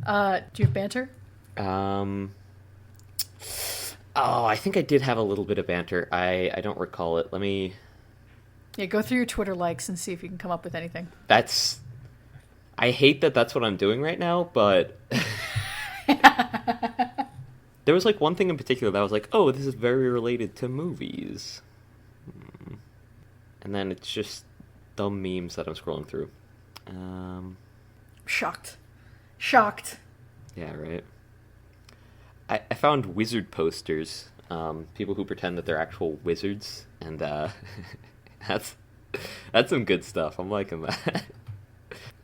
Do you have banter? Oh, I think I did have a little bit of banter. I don't recall it. Let me... Yeah, go through your Twitter likes and see if you can come up with anything. That's... I hate that that's what I'm doing right now, but... There was, like, one thing in particular that I was like, oh, this is very related to movies. And then it's just dumb memes that I'm scrolling through. Shocked. Yeah, right. I found wizard posters, people who pretend that they're actual wizards, and that's some good stuff. I'm liking that.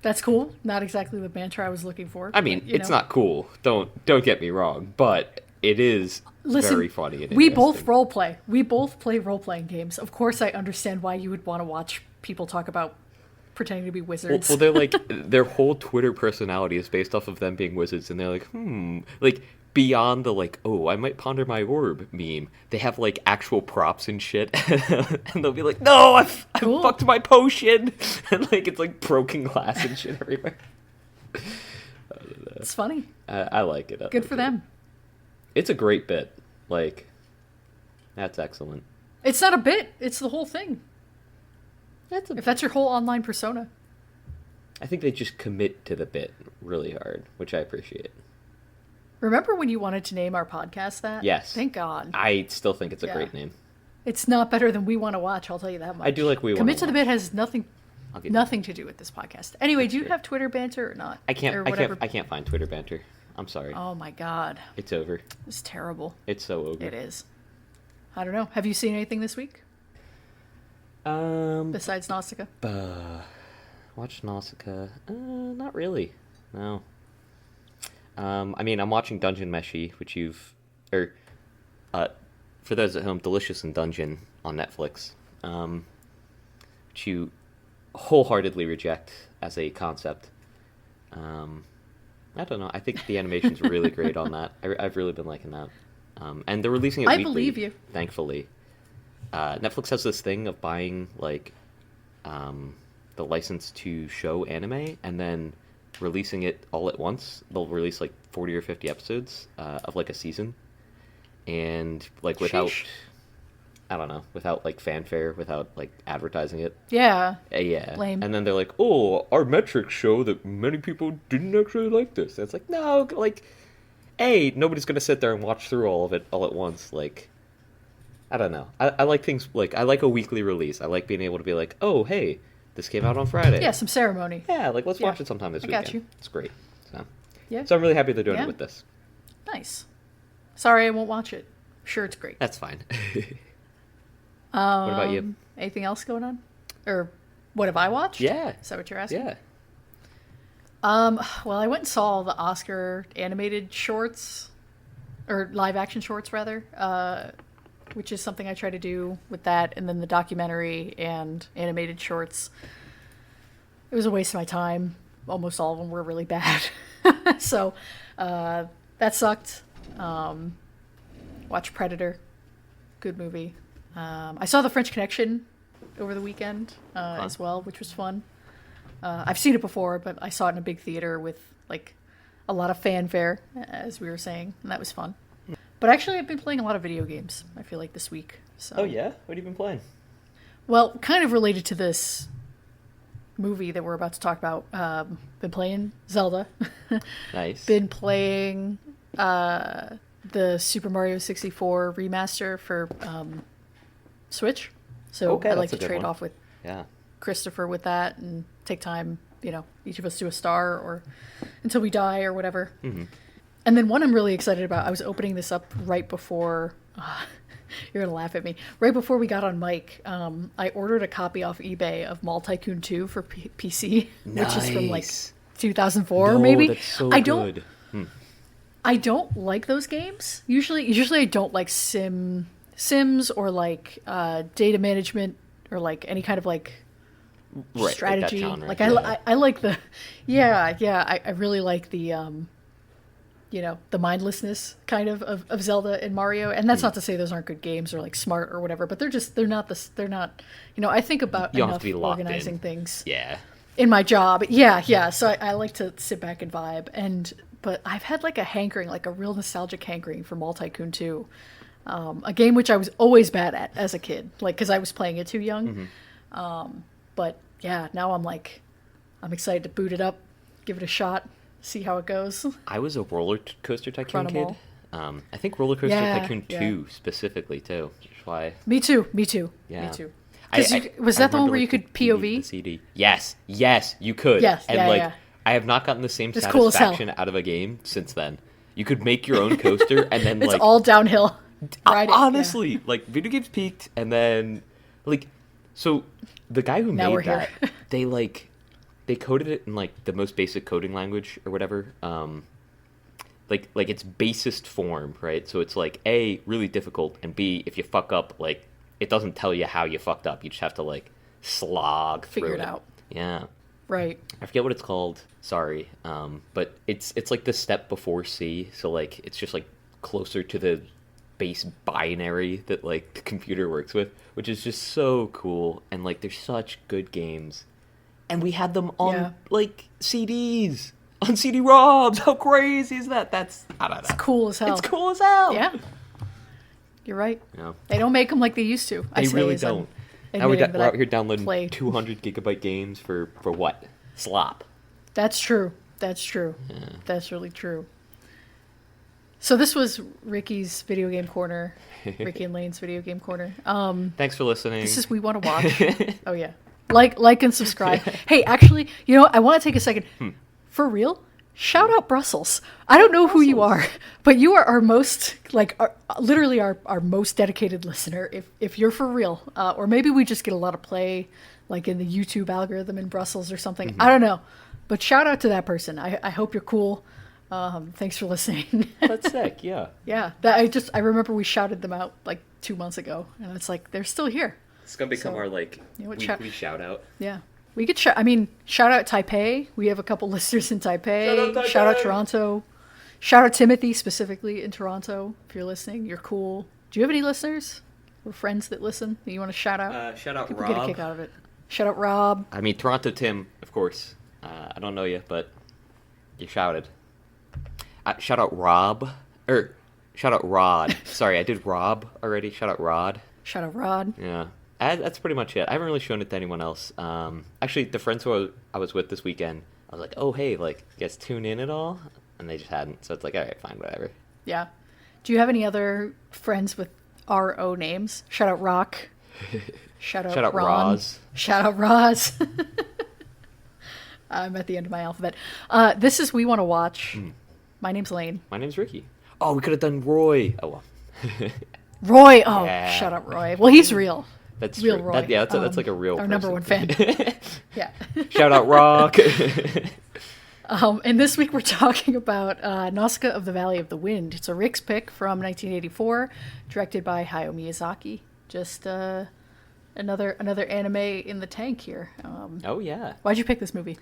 That's cool. Not exactly the banter I was looking for. I mean, but, it's not cool. Don't get me wrong, but it is very funny. And we both role play. We both play role playing games. Of course, I understand why you would want to watch people talk about pretending to be wizards. Well, they're like their whole Twitter personality is based off of them being wizards, and they're like, like. Beyond the, like, oh, I might ponder my orb meme, they have, like, actual props and shit. And they'll be like, no, I fucked my potion. And, like, it's, like, broken glass and shit everywhere. It's funny. I like it. Good for them. It's a great bit. Like, that's excellent. It's not a bit. It's the whole thing. If that's your whole online persona. I think they just commit to the bit really hard, which I appreciate. Remember when you wanted to name our podcast that? Yes. Thank God. I still think it's a great name. It's not better than We Want to Watch, I'll tell you that much. I do like We Want to Watch. Commit to the Bit has nothing to do with this podcast. Anyway, do you have Twitter banter or not? I can't find Twitter banter. I'm sorry. Oh my God. It's over. It's terrible. It's so over. It is. I don't know. Have you seen anything this week? Besides Nausicaä? Watch Nausicaä. Not really. No. I mean, I'm watching Dungeon Meshi, which for those at home, Delicious in Dungeon on Netflix, which you wholeheartedly reject as a concept. I don't know. I think the animation's really great on that. I've really been liking that. And they're releasing it weekly. I believe you. Thankfully. Netflix has this thing of buying, like, the license to show anime, and then releasing it all at once. They'll release like 40 or 50 episodes of like a season, and like without like fanfare, without like advertising it. Yeah. Lame. And then they're like, oh, our metrics show that many people didn't actually like this. And it's like, no, like, nobody's gonna sit there and watch through all of it all at once. Like, I don't know. I like things like, I like a weekly release. I like being able to be like, oh, hey, this came out on Friday. Yeah, some ceremony. Yeah, like, let's watch it sometime this weekend. Got you. It's great. So I'm really happy they're doing it with this. Nice. Sorry, I won't watch it. Sure, it's great. That's fine. What about you? Anything else going on? Or what have I watched? Yeah. Is that what you're asking? Yeah. Well, I went and saw the Oscar animated shorts, or live action shorts, rather, which is something I try to do with that, and then the documentary and animated shorts. It was a waste of my time. Almost all of them were really bad. So that sucked. Watch Predator. Good movie. I saw The French Connection over the weekend as well, which was fun. I've seen it before, but I saw it in a big theater with like a lot of fanfare, as we were saying, and that was fun. But actually, I've been playing a lot of video games, I feel like, this week. So. Oh, yeah? What have you been playing? Well, kind of related to this movie that we're about to talk about. Been playing Zelda. Nice. Been playing the Super Mario 64 remaster for Switch. So I like to trade off with Christopher with that and take time, each of us do a star or until we die or whatever. Mm-hmm. And then one I'm really excited about, I was opening this up right before, you're going to laugh at me, right before we got on mic. I ordered a copy off eBay of Mall Tycoon 2 for PC, which is from like 2004 maybe. That's so good. I don't like those games. Usually I don't like Sims or like data management or like any kind of like strategy. Like I like the, I really like the, the mindlessness kind of Zelda and Mario. And that's not to say those aren't good games or like smart or whatever, but they're not, I think about enough organizing things. Yeah. in my job. Yeah. So I like to sit back and vibe. But I've had like a hankering, like a real nostalgic hankering for Mall Tycoon 2. A game which I was always bad at as a kid, like because I was playing it too young. But yeah, now I'm excited to boot it up, give it a shot, see how it goes. I was a Roller Coaster Tycoon kid. I think Roller Coaster Tycoon 2 specifically too. Which is why. Me too. Yeah. Me too. Was that the one where you could POV? The CD. Yes, you could. Yes, and I have not gotten the same satisfaction out of a game since then. You could make your own coaster, and then it's all downhill. Honestly, like video games peaked, and then so the guy who made that, they coded it in like the most basic coding language or whatever. Like its basest form, right? So it's like A, really difficult, and B, if you fuck up, like it doesn't tell you how you fucked up. You just have to like slog through figure it out. Yeah. Right. I forget what it's called. Sorry. But it's like the step before C, so like it's just like closer to the base binary that like the computer works with, which is just so cool. And like they're such good games. And we had them on like CDs. On CD-ROMs. How crazy is that? I don't know. It's cool as hell. It's cool as hell. Yeah. You're right. Yeah. They don't make them like they used to. They really don't. Now we're out here downloading 200 gigabyte games for what? Slop. That's true. Yeah. That's really true. So this was Ricky's Video Game Corner. Ricky and Lane's Video Game Corner. Thanks for listening. This is We Want to Watch. Oh, yeah. Like and subscribe. Hey, actually, I want to take a second. For real? Shout out Brussels. I don't know who you are, but you are our most, literally our most dedicated listener. If you're for real, or maybe we just get a lot of play, like in the YouTube algorithm in Brussels or something. I don't know, but shout out to that person. I hope you're cool. Thanks for listening. That's sick. Yeah. Yeah. I remember we shouted them out like 2 months ago, and it's like they're still here. It's gonna become our weekly shout out. Yeah. We could shout out Taipei. We have a couple listeners in Taipei. Shout out Toronto. Shout out Timothy specifically in Toronto. If you're listening, you're cool. Do you have any listeners or friends that listen that you want to shout out? Shout out People Rob. get a kick out of it. Shout out Rob. I mean, Toronto Tim, of course. I don't know you, but you shouted. Shout out Rob. Shout out Rod. Sorry, I did Rob already. Shout out Rod. Shout out Rod. Yeah. That's pretty much it. I haven't really shown it to anyone else. Actually, the friends who I was with this weekend, I was like, oh, hey, like, you guys tune in at all? And they just hadn't. So it's like, all right, fine, whatever. Yeah. Do you have any other friends with RO names? Shout out Rock. Shout out Ron. Roz. Shout out Roz. I'm at the end of my alphabet. This is We Want to Watch. My name's Lane. My name's Ricky. Oh, we could have done Roy. Oh, well. Roy. Oh, yeah. Shout out Roy. Well, he's real. That's real true. Roy. That's like a real our person. number one fan. Yeah. Shout out Rock. And this week we're talking about Nausicaä of the Valley of the Wind. It's a Rick's pick from 1984, directed by Hayao Miyazaki. Just another anime in the tank here. Oh yeah. Why'd you pick this movie?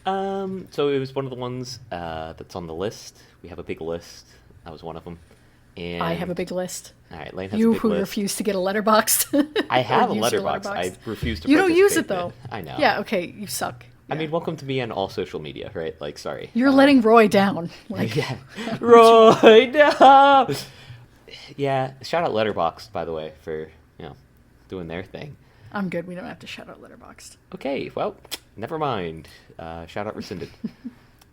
So it was one of the ones that's on the list. We have a big list. That was one of them. And I have a big list. All right, Lane has you a big who list. refuse to get a letterboxed. I have a letterbox. I refuse to. You don't use it though. I know. Yeah. Okay. You suck. Yeah. I mean, welcome to me on all social media, right? Like, sorry. You're letting Roy down. Like, yeah. Roy, no. Yeah. Shout out Letterboxd, by the way, for doing their thing. I'm good. We don't have to shout out Letterboxd. Okay. Well, never mind. Shout out rescinded.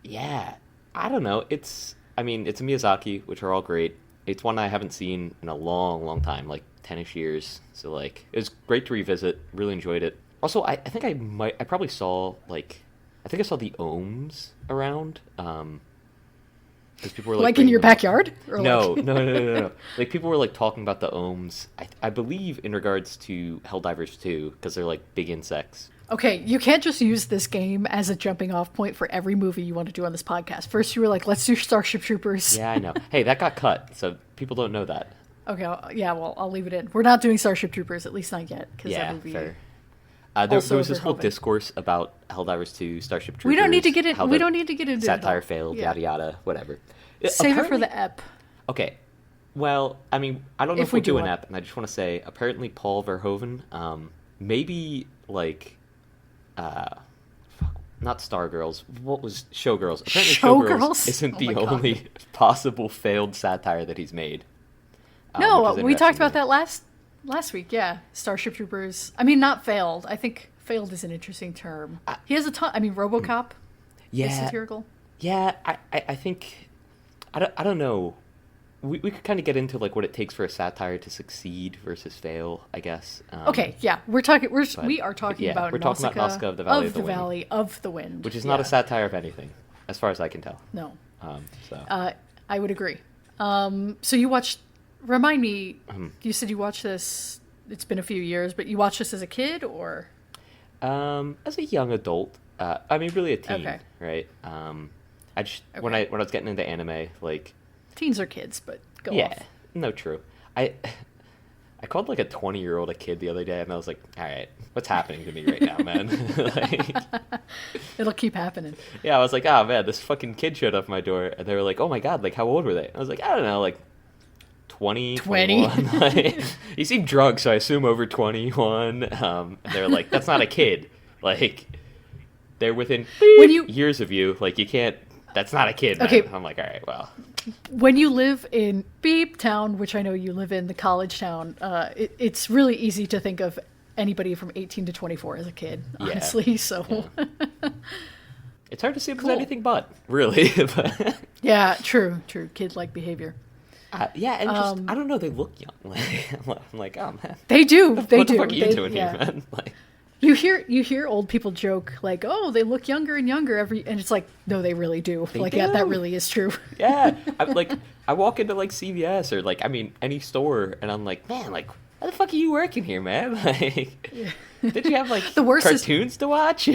Yeah. I don't know. It's a Miyazaki, which are all great. It's one I haven't seen in a long, long time, like 10-ish years. So, like, it was great to revisit. Really enjoyed it. Also, I think I probably saw, like, I think I saw the ohms around. Because people were, like in your backyard? Or no. Like, people were, like, talking about the ohms, I believe, in regards to Helldivers 2, because they're, like, big insects. Okay, you can't just use this game as a jumping off point for every movie you want to do on this podcast. First, you were like, let's do Starship Troopers. Yeah, I know. Hey, that got cut, so people don't know that. Okay, I'll leave it in. We're not doing Starship Troopers, at least not yet. Yeah, that would be fair. There was this whole discourse about Helldivers 2, Starship Troopers. We don't need to get into satire failed, yada yada, whatever. Save it for the ep. Okay. Well, I mean, I don't know if we'll do an ep, and I just want to say, apparently Paul Verhoeven, maybe, like, not Stargirls. What was Showgirls? Apparently, Showgirls isn't the only possible failed satire that he's made. No, we talked about that last week. Yeah, Starship Troopers. I mean, not failed. I think failed is an interesting term. He has a ton. I mean, RoboCop. Yeah. Is satirical. Yeah, I think I don't know. We could kind of get into like what it takes for a satire to succeed versus fail, I guess. Okay, yeah, we are talking about Nausicaä of the Valley of the Wind, which is not a satire of anything, as far as I can tell. No. So I would agree. So you watched. Remind me. You said you watched this. It's been a few years, but you watched this as a kid or? As a young adult. I mean, really a teen, okay. Right? I just when I was getting into anime, like. Teens are kids, but go off. Yeah, no, true. I called like a 20-year-old a kid the other day, and I was like, all right, what's happening to me right now, man? Like, it'll keep happening. Yeah, I was like, oh, man, this fucking kid showed up my door, and they were like, oh, my God, like, how old were they? I was like, I don't know, like, 20? Like, you seem drunk, so I assume over 21. And they're like, that's not a kid. Like, they're within years of you. Like, you can't, that's not a kid, man. Okay. I'm like, all right, well. When you live in Beep Town, which I know you live in, the college town, it's really easy to think of anybody from 18 to 24 as a kid, honestly. Yeah. So it's hard to see them as anything but, really. Yeah, true. Kid-like behavior. Yeah, and just, I don't know, they look young. I'm like, oh, man. They do. What the fuck are you doing here, man? Like, You hear old people joke like, oh, they look younger and younger and it's like, no, they really do. They do. Yeah, that really is true. Yeah, I walk into like CVS or like, I mean, any store, and I'm like, man, like, why the fuck are you working here, man? Like, did you have like the worst cartoons to watch?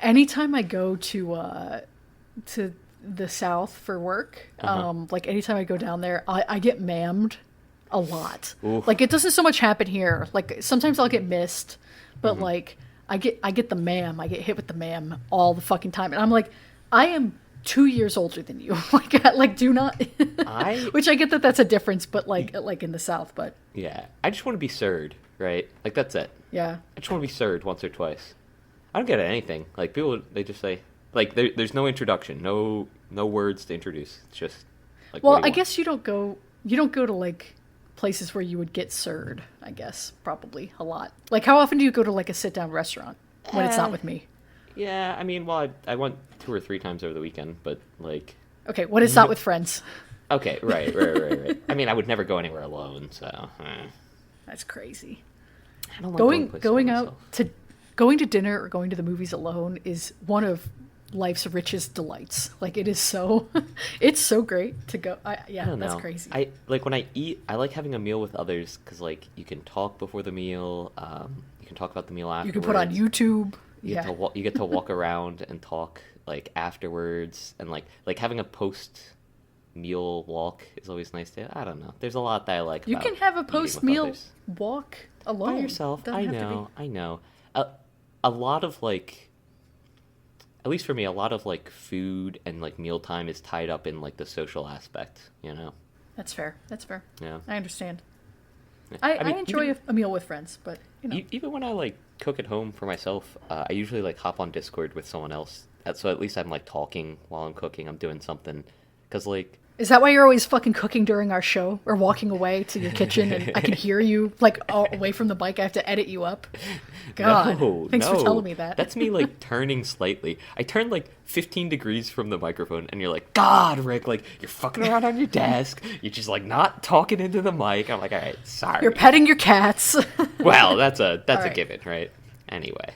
Anytime I go to the South for work, like anytime I go down there, I get mammed a lot. Oof. Like it doesn't so much happen here. Like sometimes I'll get missed, but like I get the ma'am. I get hit with the ma'am all the fucking time, and I'm like, I am 2 years older than you. Like do not. Which I get that's a difference, but like in the South, but yeah, I just want to be served, right? Like that's it. Yeah, I just want to be served once or twice. I don't get anything. Like people, they just say like there's no introduction, no words to introduce. It's just like. Well, I guess you don't go to like places where you would get served, I guess, probably a lot. Like, how often do you go to, like, a sit-down restaurant when it's not with me? Yeah, I mean, well, I went 2 or 3 times over the weekend, but, like... Okay, when it's not with friends. Okay, right. I mean, I would never go anywhere alone, so... That's crazy. I don't like going to dinner or going to the movies alone is one of life's richest delights. Like it is so it's so great to go. That's crazy. When I eat, I like having a meal with others because like you can talk before the meal, you can talk about the meal afterwards. You can put on YouTube. You get to walk around and talk like afterwards, and like having a post meal walk is always nice too. I don't know, there's a lot that I like. You can have a post meal walk alone by yourself. I know a lot of like, at least for me, a lot of like food and like mealtime is tied up in like the social aspect, you know. That's fair. Yeah, I understand. Yeah. I enjoy a meal with friends, but you know. Even when I like cook at home for myself, I usually like hop on Discord with someone else. So at least I'm like talking while I'm cooking. I'm doing something, because like. Is that why you're always fucking cooking during our show or walking away to your kitchen and I can hear you like away from the mic? I have to edit you up. God, thanks for telling me that. That's me like turning slightly. I turned like 15 degrees from the microphone and you're like, God, Rick, like you're fucking around on your desk. You're just like not talking into the mic. I'm like, all right, sorry. You're petting your cats. Well, that's a given, right? Anyway.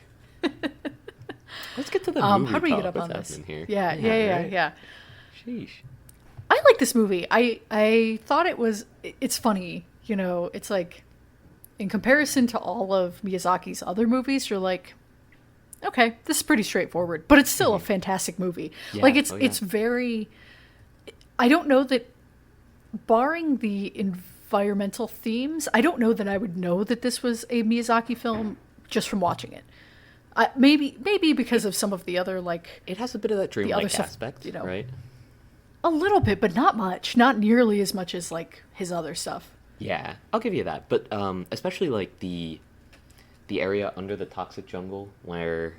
Let's get to the movie. How do we get up on this? Here? Yeah. Sheesh. I like this movie. I thought it's funny, you know, it's like, in comparison to all of Miyazaki's other movies, you're like, okay, this is pretty straightforward, but it's still a fantastic movie. Yeah. Like, it's very, I don't know that, barring the environmental themes, I don't know that I would know that this was a Miyazaki film just from watching it. Maybe because of some of the other, like... It has a bit of that dreamlike aspect, you know, right? A little bit, but not much. Not nearly as much as, like, his other stuff. Yeah, I'll give you that. But especially, like, the area under the toxic jungle where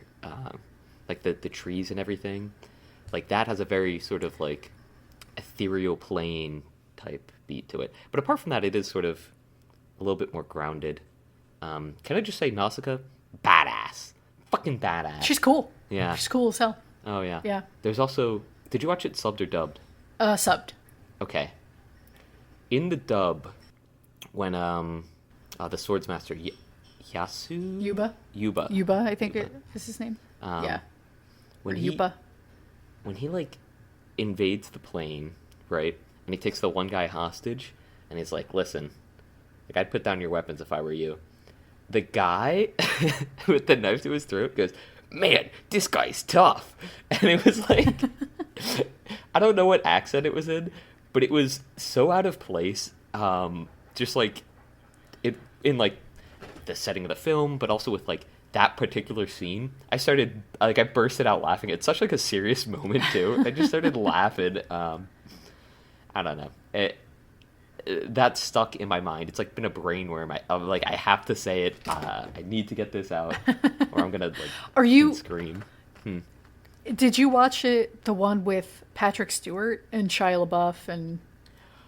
like the trees and everything, like that has a very sort of like ethereal plane type beat to it. But apart from that, it is sort of a little bit more grounded. Can I just say Nausicaä? Badass. Fucking badass. She's cool. Yeah. She's cool as hell. Oh, yeah. Yeah. There's also... Did you watch it subbed or dubbed? Subbed. Okay. In the dub, when the swordsmaster Yasu? Yuba, I think is his name. Yeah. Yuba. When he, like, invades the plane, right? And he takes the one guy hostage, and he's like, listen, like, I'd put down your weapons if I were you. The guy with the knife to his throat goes, man, this guy's tough. And it was like, I don't know what accent it was in, but it was so out of place. Just like, it in like the setting of the film, but also with like that particular scene. I bursted out laughing. It's such like a serious moment too. I just started laughing. I don't know. That stuck in my mind. It's like been a brainworm. I'm like, I have to say it. I need to get this out, or I'm gonna like scream. Did you watch it? The one with Patrick Stewart and Shia LaBeouf and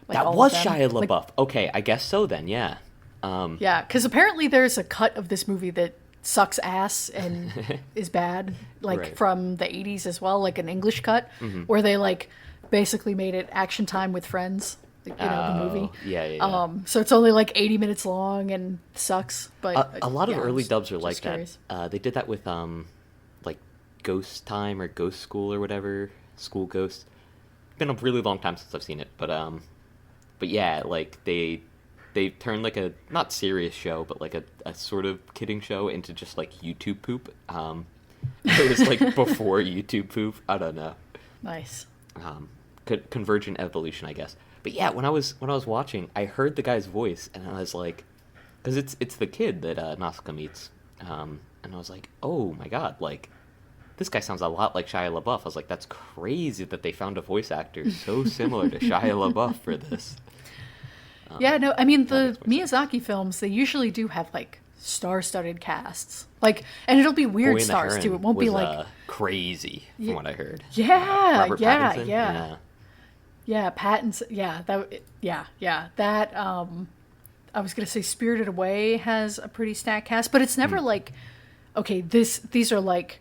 like, that was Shia LaBeouf. Like, okay, I guess so then. Yeah. Yeah, because apparently there's a cut of this movie that sucks ass and is bad, like right. from the 80s as well, like an English cut, where they like basically made it Action Time with Friends. The movie. Yeah. So it's only like 80 minutes long and sucks. But a lot of early dubs are like curious. That. They did that with like Ghost Time or Ghost School or whatever, School Ghost. Been a really long time since I've seen it, but yeah, like they turned like a not serious show, but like a sort of kidding show into just like YouTube poop. It was like before YouTube poop. I don't know. Nice. Convergent evolution, I guess. But yeah, when I was watching, I heard the guy's voice, and I was like, because it's the kid that Nausicaä meets, and I was like, oh my god, like this guy sounds a lot like Shia LaBeouf. I was like, that's crazy that they found a voice actor so similar to Shia LaBeouf for this. Yeah, no, I mean the Miyazaki films, they usually do have like star-studded casts, like, and it'll be weird stars too. It won't be like crazy from what I heard. Yeah, Robert Pattinson? Yeah, Pattinson. Yeah. That I was gonna say Spirited Away has a pretty stacked cast, but it's never like, okay, these are like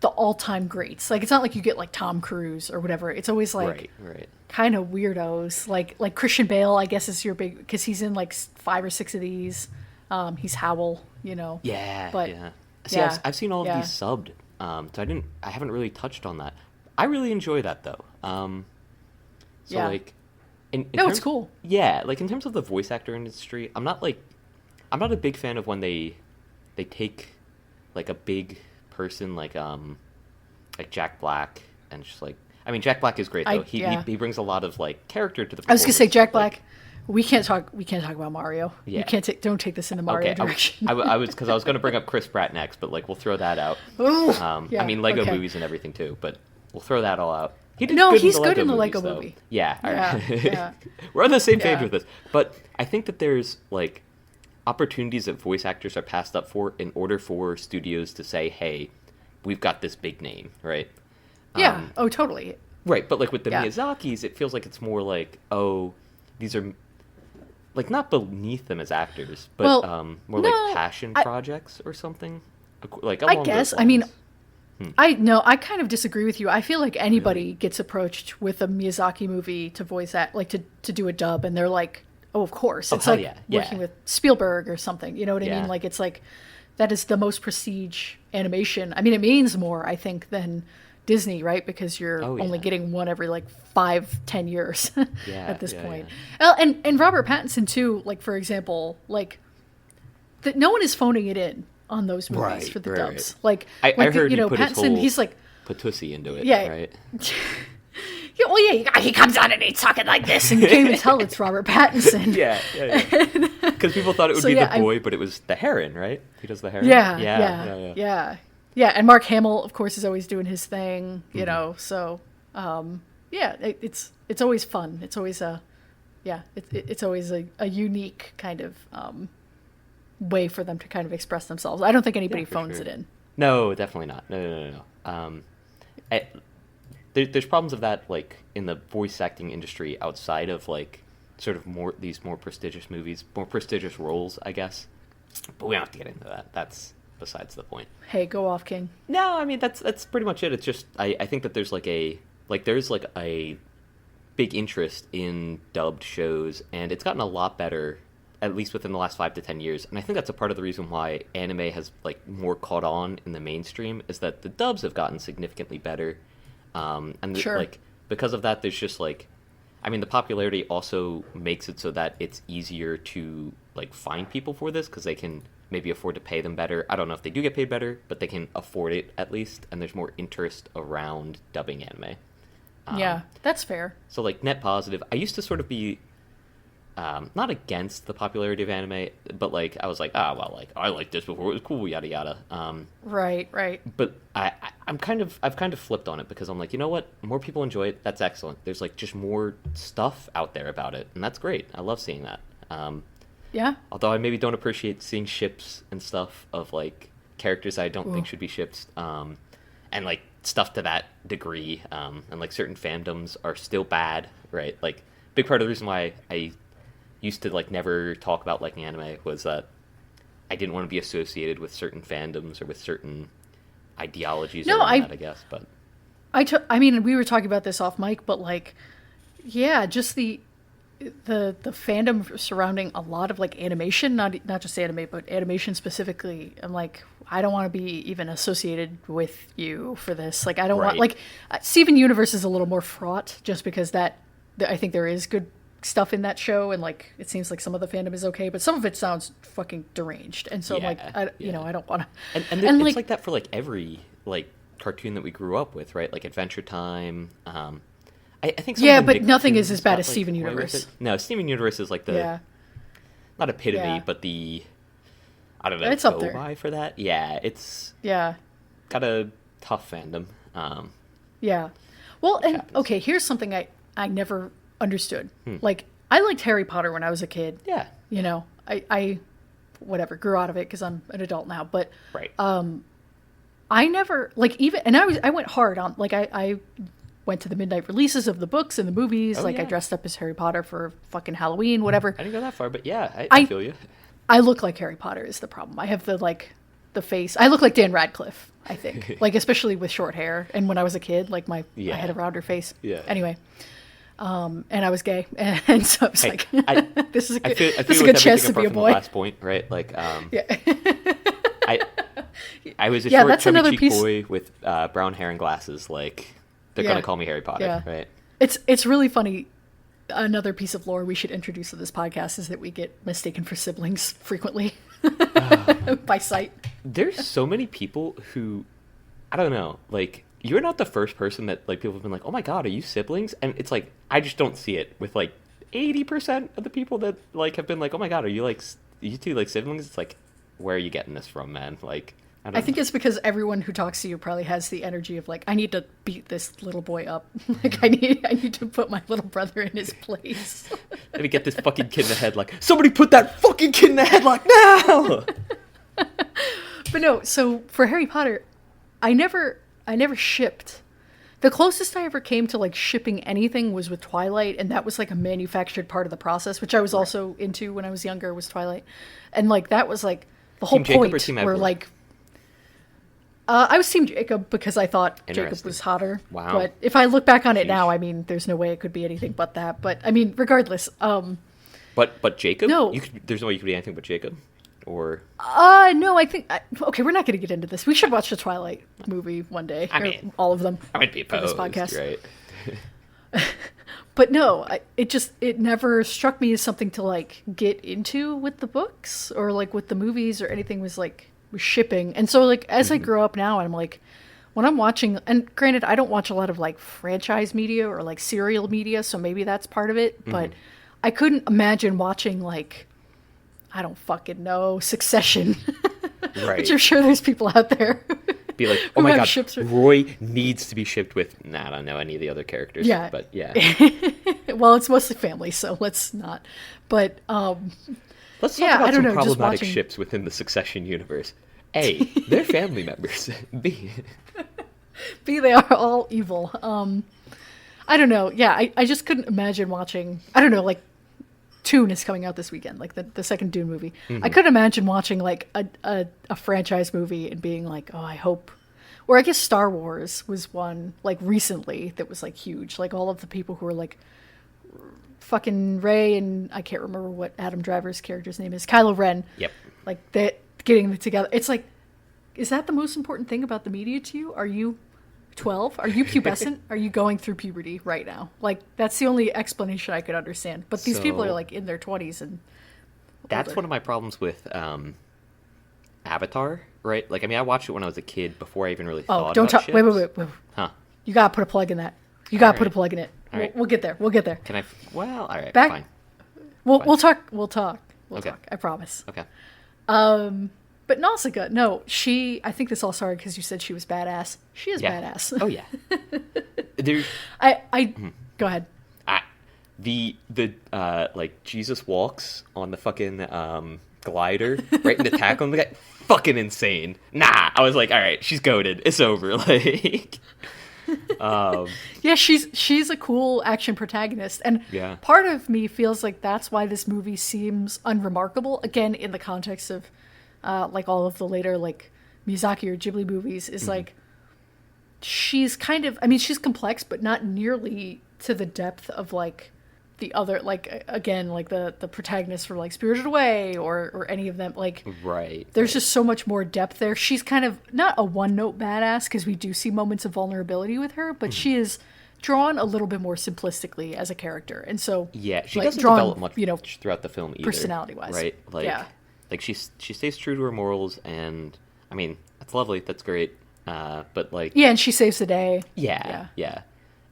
the all-time greats. Like, it's not like you get like Tom Cruise or whatever. It's always like right. kind of weirdos. Like Christian Bale, I guess, is your big, because he's in like 5 or 6 of these. He's Howl, Yeah, but yeah. See, I've seen all of these subbed, so I haven't really touched on that. I really enjoy that though. Like, it's cool. Yeah, like in terms of the voice actor industry, I'm not a big fan of when they take like a big person like Jack Black and just like, I mean, Jack Black is great though. He brings a lot of like character to the performance. I was gonna say Jack Black. We can't talk about Mario. Yeah. Don't take this in the Mario direction. I was going to bring up Chris Pratt next, but like we'll throw that out. I mean, Lego movies and everything too, but we'll throw that all out. He's good in the Lego movie. Yeah. We're on the same page with this. But I think that there's like opportunities that voice actors are passed up for in order for studios to say, hey, we've got this big name, right? Yeah. Totally. Right, but like with the Miyazakis, it feels like it's more like, these are like not beneath them as actors, but more like passion projects or something. Like I guess. I mean, I kind of disagree with you. I feel like anybody gets approached with a Miyazaki movie to voice act, like to do a dub, and they're like, oh, of course. It's like working with Spielberg or something. You know what I mean? Like, it's like, that is the most prestige animation. I mean, it means more, I think, than Disney, right? Because you're only getting one every like 5-10 years at this point. Yeah. And Robert Pattinson too, like, for example, like that no one is phoning it in on those movies for the dubs. Like, I heard he put Pattinson, he's like Patusi into it, right? He comes on and he's talking like this, and you can't even tell it's Robert Pattinson. Because people thought it would be the boy, but it was the heron, right? He does the heron. Yeah, and Mark Hamill, of course, is always doing his thing, you know. So, it's always fun. It's always it's always a unique kind of way for them to kind of express themselves. I don't think anybody phones it in. No, definitely not. No. There's problems of that, like, in the voice acting industry outside of, like, sort of more prestigious movies, more prestigious roles, I guess. But we don't have to get into that. That's besides the point. Hey, go off, King. No, I mean, that's pretty much it. It's just, I think that there's a big interest in dubbed shows, and it's gotten a lot better, at least within the last 5 to 10 years. And I think that's a part of the reason why anime has, like, more caught on in the mainstream, is that the dubs have gotten significantly better. Sure. Like, because of that, there's just, like, I mean, the popularity also makes it so that it's easier to, like, find people for this, because they can maybe afford to pay them better. I don't know if they do get paid better, but they can afford it at least, and there's more interest around dubbing anime. Yeah, that's fair. So, like, net positive. I used to sort of be not against the popularity of anime, but, like, I was like, well, like, I liked this before, it was cool, yada yada. Right. But I've kind of flipped on it, because I'm like, you know what? More people enjoy it. That's excellent. There's, like, just more stuff out there about it, and that's great. I love seeing that. Yeah. Although I maybe don't appreciate seeing ships and stuff of, like, characters I don't think should be ships, and, like, stuff to that degree, and, like, certain fandoms are still bad, right? Like, big part of the reason why I used to, like, never talk about liking anime was that I didn't want to be associated with certain fandoms or with certain ideologies around that, I guess. But I mean, we were talking about this off mic, but, like, yeah, just the fandom surrounding a lot of, like, animation, not just anime, but animation specifically. I'm like, I don't want to be even associated with you for this. Like, I don't want, like, Steven Universe is a little more fraught, just because I think there is good stuff in that show, and, like, it seems like some of the fandom is okay, but some of it sounds fucking deranged, and so I'm like, you know, I don't want to. And it's like that for, like, every, like, cartoon that we grew up with, right? Like Adventure Time. I think but nothing is as bad as Steven Universe. No, Steven Universe is like the not epitome, but the, I don't know, it's up there. Go-by for that. Yeah, it's got a tough fandom. Yeah. Well, and okay, here's something I never understood. Like, I liked Harry Potter when I was a kid. Yeah. You know, I whatever, grew out of it because I'm an adult now, but I never, like, even, and I went hard on, like, I went to the midnight releases of the books and the movies. I dressed up as Harry Potter for fucking Halloween, whatever. I didn't go that far, but yeah, I feel you. I look like Harry Potter is the problem. I have the face. I look like Dan Radcliffe, I think. Like, especially with short hair. And when I was a kid, like, I had a rounder face. Yeah. Anyway. And I was gay. And so I was like, this is a good, good chance to be a boy. The last point, right? Like, yeah. I was a short, chubby cheek piece... boy with brown hair and glasses. Like, they're going to call me Harry Potter, right? It's really funny. Another piece of lore we should introduce to this podcast is that we get mistaken for siblings frequently by sight. There's so many people who, I don't know, like, you're not the first person that, like, people have been like, oh my god, are you siblings? And it's like, I just don't see it with, like, 80% of the people that, like, have been like, oh my god, are you two, like, siblings? It's like, where are you getting this from, man? Like, I think it's because everyone who talks to you probably has the energy of, like, I need to beat this little boy up. Like, I need to put my little brother in his place. Let me get this fucking kid in the headlock. Somebody put that fucking kid in the headlock now! But no, so for Harry Potter, I never shipped. The closest I ever came to, like, shipping anything was with Twilight, and that was, like, a manufactured part of the process, which I was also into when I was younger, was Twilight. And, like, that was, like, the whole Team point Jacob or Team where, Edward? like, I was Team Jacob because I thought Jacob was hotter. Wow. But if I look back on it now, I mean, there's no way it could be anything but that. But, I mean, regardless. But Jacob? No. There's no way you could be anything but Jacob? Or... No, I think... okay, we're not going to get into this. We should watch the Twilight movie one day. I mean... all of them. I might be opposed, for this podcast. Right? But no, it never struck me as something to, like, get into with the books or, like, with the movies or anything was shipping. And so, like, as I grow up now, I'm like, when I'm watching, and granted, I don't watch a lot of, like, franchise media or, like, serial media, so maybe that's part of it, but I couldn't imagine watching, like, I don't fucking know, Succession. Right. Which I'm sure there's people out there. Be like, oh my god, Roy needs to be shipped with, I don't know any of the other characters. Yeah. But yeah. Well, it's mostly family, so let's not. But, let's talk about some problematic ships within the Succession universe. A, they're family members. B, B, they are all evil. I don't know. Yeah, I just couldn't imagine watching, I don't know, like, Dune is coming out this weekend, like the second Dune movie. I couldn't imagine watching, like, a franchise movie and being like, oh, I hope. Or I guess Star Wars was one, like, recently that was, like, huge. Like, all of the people who were, like, fucking Rey and I can't remember what Adam Driver's character's name is, Kylo Ren. Yep. Like, that getting it together. It's like, is that the most important thing about the media to you? Are you 12? Are you pubescent? Are you going through puberty right now? Like, that's the only explanation I could understand. But these people are, like, in their 20s and that's older. one of my problems with Avatar, right? Like, I mean, I watched it when I was a kid before I even really thought don't about talk. Wait. Huh. You gotta put a plug in that. You gotta put a plug in it. We'll get there. We'll get there. Can I? Well, all right. Back, fine. We'll talk. We'll talk. Okay. I promise. Okay. But Nausicaä, no, I think this all started because you said she was badass. She is badass. Oh, yeah. Go ahead. The like, Jesus walks on the fucking glider right in the tackle on the guy. Fucking insane. Nah, I was like, all right, she's goated. It's over. Like, yeah, she's a cool action protagonist, and part of me feels like that's why this movie seems unremarkable. Again, in the context of like all of the later like Miyazaki or Ghibli movies, is like she's kind of, I mean, she's complex, but not nearly to the depth of like the other, like, again, like the protagonist for like Spirited Away or any of them. Like, there's just so much more depth there. She's kind of not a one-note badass, because we do see moments of vulnerability with her, but she is drawn a little bit more simplistically as a character, and so she like, doesn't develop much, throughout the film either, personality-wise, right? Like, she stays true to her morals, and I mean, that's lovely, that's great, but like, and she saves the day.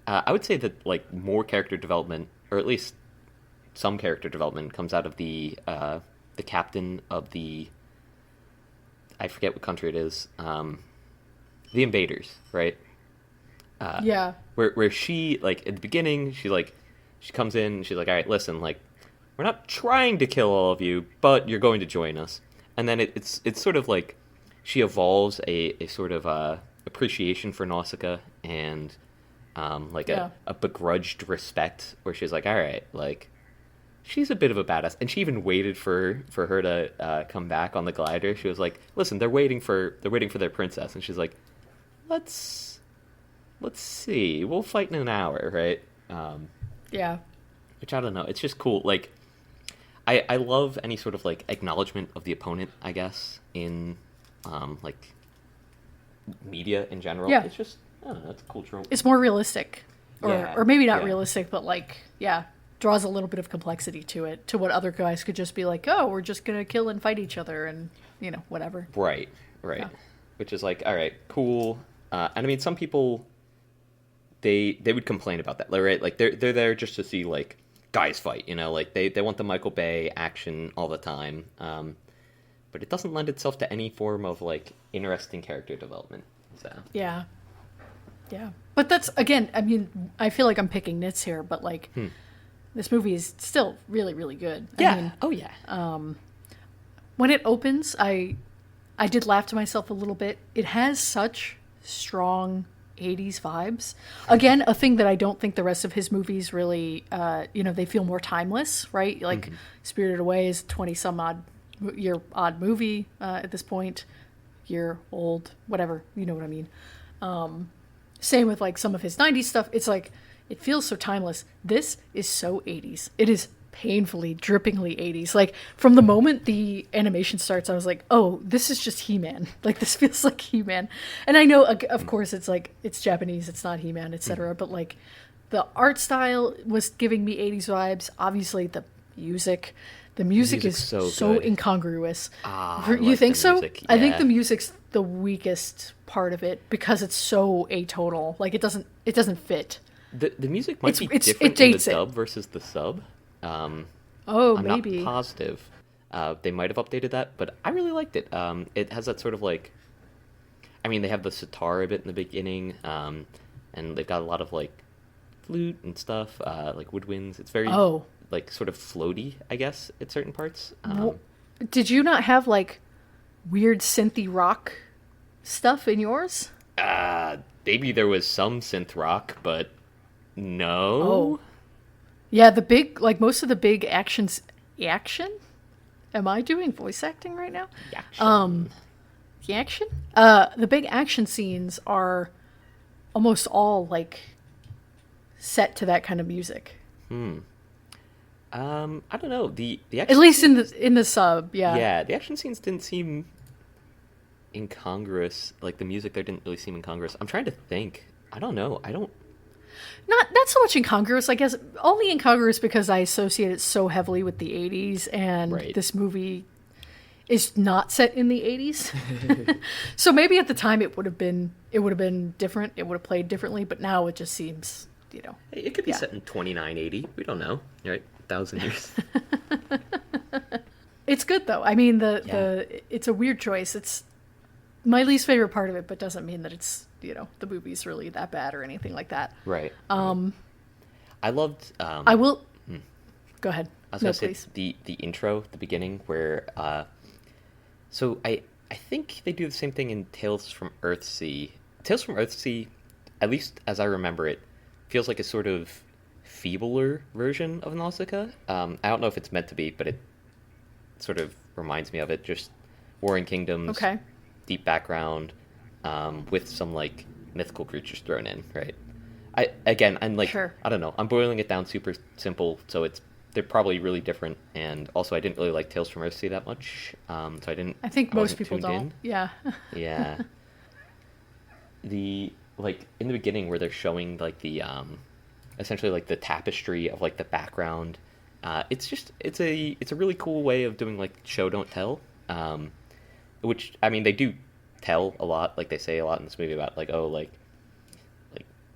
I would say that like more character development, or at least some character development, comes out of the captain of the, I forget what country it is, the invaders, right? Where she, like, at the beginning, she comes in, and she's like, all right, listen, like, we're not trying to kill all of you, but you're going to join us. And then it's sort of like she evolves a sort of appreciation for Nausicaä, and like a begrudged respect, where she's like, all right, like, she's a bit of a badass. And she even waited for her to come back on the glider. She was like, listen, they're waiting for their princess. And she's like, let's see, we'll fight in an hour, right? Which, I don't know, it's just cool. Like, I love any sort of like acknowledgement of the opponent, I guess, in like media in general. It's just, I don't know, it's a cool trope. It's more realistic, or maybe not realistic, but like, draws a little bit of complexity to it, to what other guys could just be like, oh, we're just gonna kill and fight each other, and whatever. Right. Which is like, all right, cool. And I mean, some people, they would complain about that, right? Like, they're there just to see like guys fight, like they want the Michael Bay action all the time. But it doesn't lend itself to any form of like interesting character development. So yeah. But that's, again, I mean, I feel like I'm picking nits here, but like this movie is still really, really good. Yeah. I mean, when it opens, I did laugh to myself a little bit. It has such strong 80s vibes. Again, a thing that I don't think the rest of his movies really, they feel more timeless, right? Like Spirited Away is 20-some-odd movie at this point. Year old, whatever, you know what I mean. Same with like some of his 90s stuff. It's like, it feels so timeless. This is so 80s. It is painfully, drippingly 80s. Like, from the moment the animation starts, I was like, oh, this is just He-Man. Like, this feels like He-Man. And I know, of course, it's like, it's Japanese, it's not He-Man, etc. But like, the art style was giving me 80s vibes. Obviously, the music is so incongruous. You think so? Yeah. I think the music's the weakest part of it, because it's so atonal. Like, it doesn't fit. The music might be different in the dub versus the sub. I'm maybe not positive. They might have updated that, but I really liked it. It has that sort of like, I mean, they have the sitar a bit in the beginning, and they've got a lot of like flute and stuff, like woodwinds. It's very like sort of floaty, I guess, at certain parts. Did you not have like weird synthy rock stuff in yours? maybe there was some synth rock, but no. Oh. Yeah, the big, like, most of the big actions... Action? Am I doing voice acting right now? Action. The action? The big action scenes are almost all, like, set to that kind of music. I don't know. The action at least in the sub, yeah. Yeah, the action scenes didn't seem incongruous. Like, the music there didn't really seem incongruous. I'm trying to think. I don't know. Not so much incongruous, I guess. Only incongruous because I associate it so heavily with the 80s, and this movie is not set in the 80s. So maybe at the time it would have been different. It would have played differently, but now it just seems, It could be set in 2980. We don't know, right? 1,000 years. It's good though. I mean, it's a weird choice. It's my least favorite part of it, but doesn't mean that it's the movie's really that bad or anything like that. Right. I loved. I will. Go ahead. I was going to say the intro, the beginning, where. So I think they do the same thing in Tales from Earthsea. Tales from Earthsea, at least as I remember it, feels like a sort of feebler version of Nausicaä. I don't know if it's meant to be, but it sort of reminds me of it. Just Warring Kingdoms, deep background, with some like mythical creatures thrown in, right? I'm like, sure. I don't know. I'm boiling it down super simple, so they're probably really different. And also, I didn't really like Tales from Earthsea that much, so I didn't. I think most people don't. In. Yeah. Yeah. In the beginning where they're showing like the essentially like the tapestry of like the background, it's a really cool way of doing like show don't tell, which I mean they do tell a lot, like they say a lot in this movie about like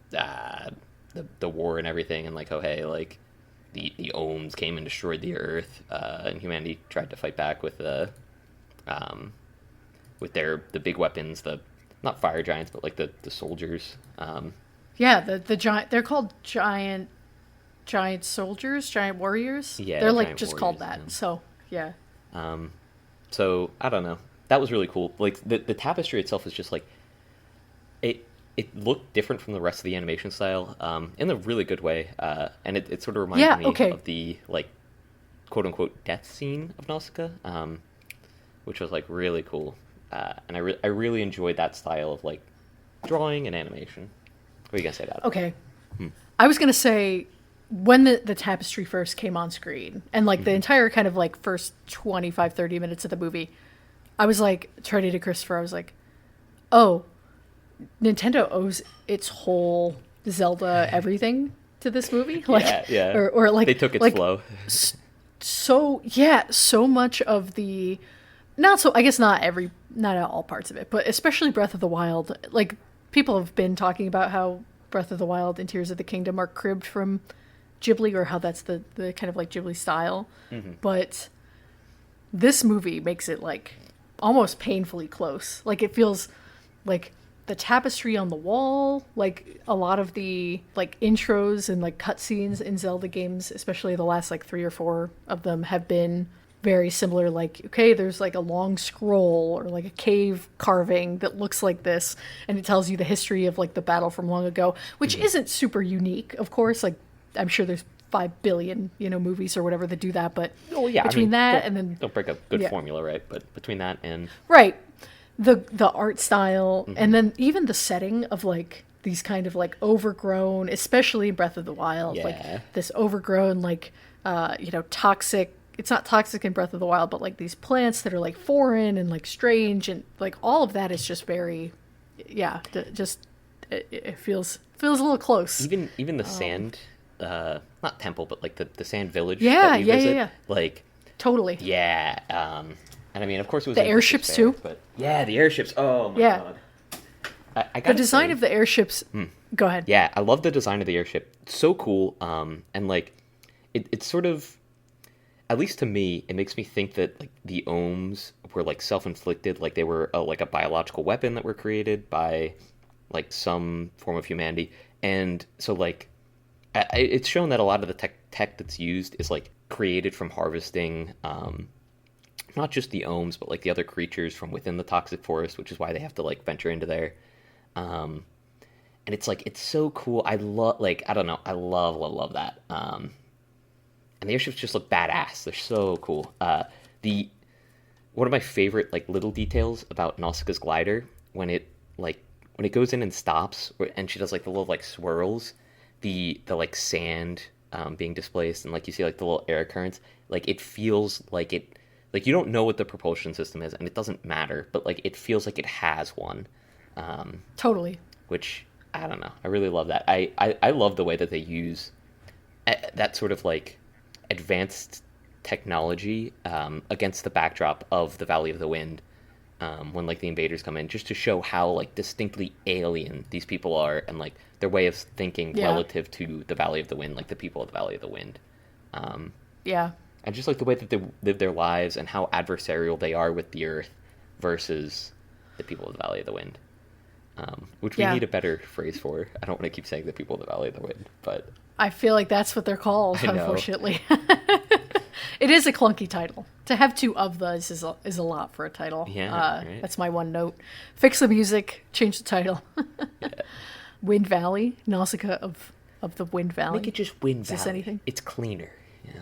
the war and everything, and like, oh hey, like the Ohms came and destroyed the earth, and humanity tried to fight back with the big weapons, the not fire giants, but like the soldiers. The giant. They're called giant soldiers, giant warriors. Yeah, they're like just called that. Yeah. So yeah. So I don't know. That was really cool. Like the tapestry itself is just like it looked different from the rest of the animation style, in a really good way. And it sort of reminded me of the like quote unquote death scene of Nausicaä, which was like really cool. And I really enjoyed that style of like drawing and animation. What are you gonna say about it? Okay. I was gonna say when the tapestry first came on screen and like the entire kind of like first 25-30 minutes of the movie, I was like turning to Christopher, I was like, oh, Nintendo owes its whole Zelda everything to this movie. Like, yeah. Or like they took it like, slow. So much of the not all parts of it, but especially Breath of the Wild. Like people have been talking about how Breath of the Wild and Tears of the Kingdom are cribbed from Ghibli, or how that's the kind of like Ghibli style. But this movie makes it like almost painfully close. Like it feels like the tapestry on the wall, like a lot of the like intros and like cutscenes in Zelda games, especially the last like 3 or 4 of them, have been very similar. Like, okay, there's like a long scroll or like a cave carving that looks like this, and it tells you the history of like the battle from long ago, which isn't super unique, of course. Like, I'm sure there's 5 billion, movies or whatever that do that, but between that and then don't break a good formula, right? But between that and the art style, and then even the setting of like these kind of like overgrown, especially in Breath of the Wild, like this overgrown like toxic. It's not toxic in Breath of the Wild, but like these plants that are like foreign and like strange, and like all of that is just very, it feels a little close. Even the sand, not temple, but like the sand village. Yeah. Like totally. Yeah. And I mean, of course, it was the airships too. But yeah, the airships. Oh my god. I the design of the airships. Go ahead. Yeah, I love the design of the airship. It's so cool. And like, it's sort of, at least to me, it makes me think that like the Ohms were like self-inflicted, like they were like a biological weapon that were created by like some form of humanity. And so like, it's shown that a lot of the tech that's used is like created from harvesting. Not just the Ohms, but like the other creatures from within the toxic forest, which is why they have to like venture into there. and it's like it's so cool. I love I don't know, I love that. And the airships just look badass. They're so cool. The one of my favorite like little details about Nausicaa's glider when it goes in and stops, and she does like the little like swirls, the like sand being displaced, and like you see like the little air currents. Like it feels like it, like you don't know what the propulsion system is, and it doesn't matter, but like it feels like it has one. Totally. Which I don't know. I really love that. I love the way that they use that sort of like advanced technology against the backdrop of the Valley of the Wind. When like the invaders come in, just to show how like distinctly alien these people are, and like their way of thinking relative to the Valley of the Wind, like the people of the Valley of the Wind. And just like the way that they live their lives and how adversarial they are with the Earth versus the people of the Valley of the Wind. Which we need a better phrase for. I don't want to keep saying the people of the Valley of the Wind, but I feel like that's what they're called, unfortunately. It is a clunky title. To have two of those is a lot for a title. Yeah, right. That's my one note. Fix the music, change the title. Wind Valley, Nausicaa of the Wind Valley. Make it just Wind Is Valley. this anything? It's cleaner. Yeah.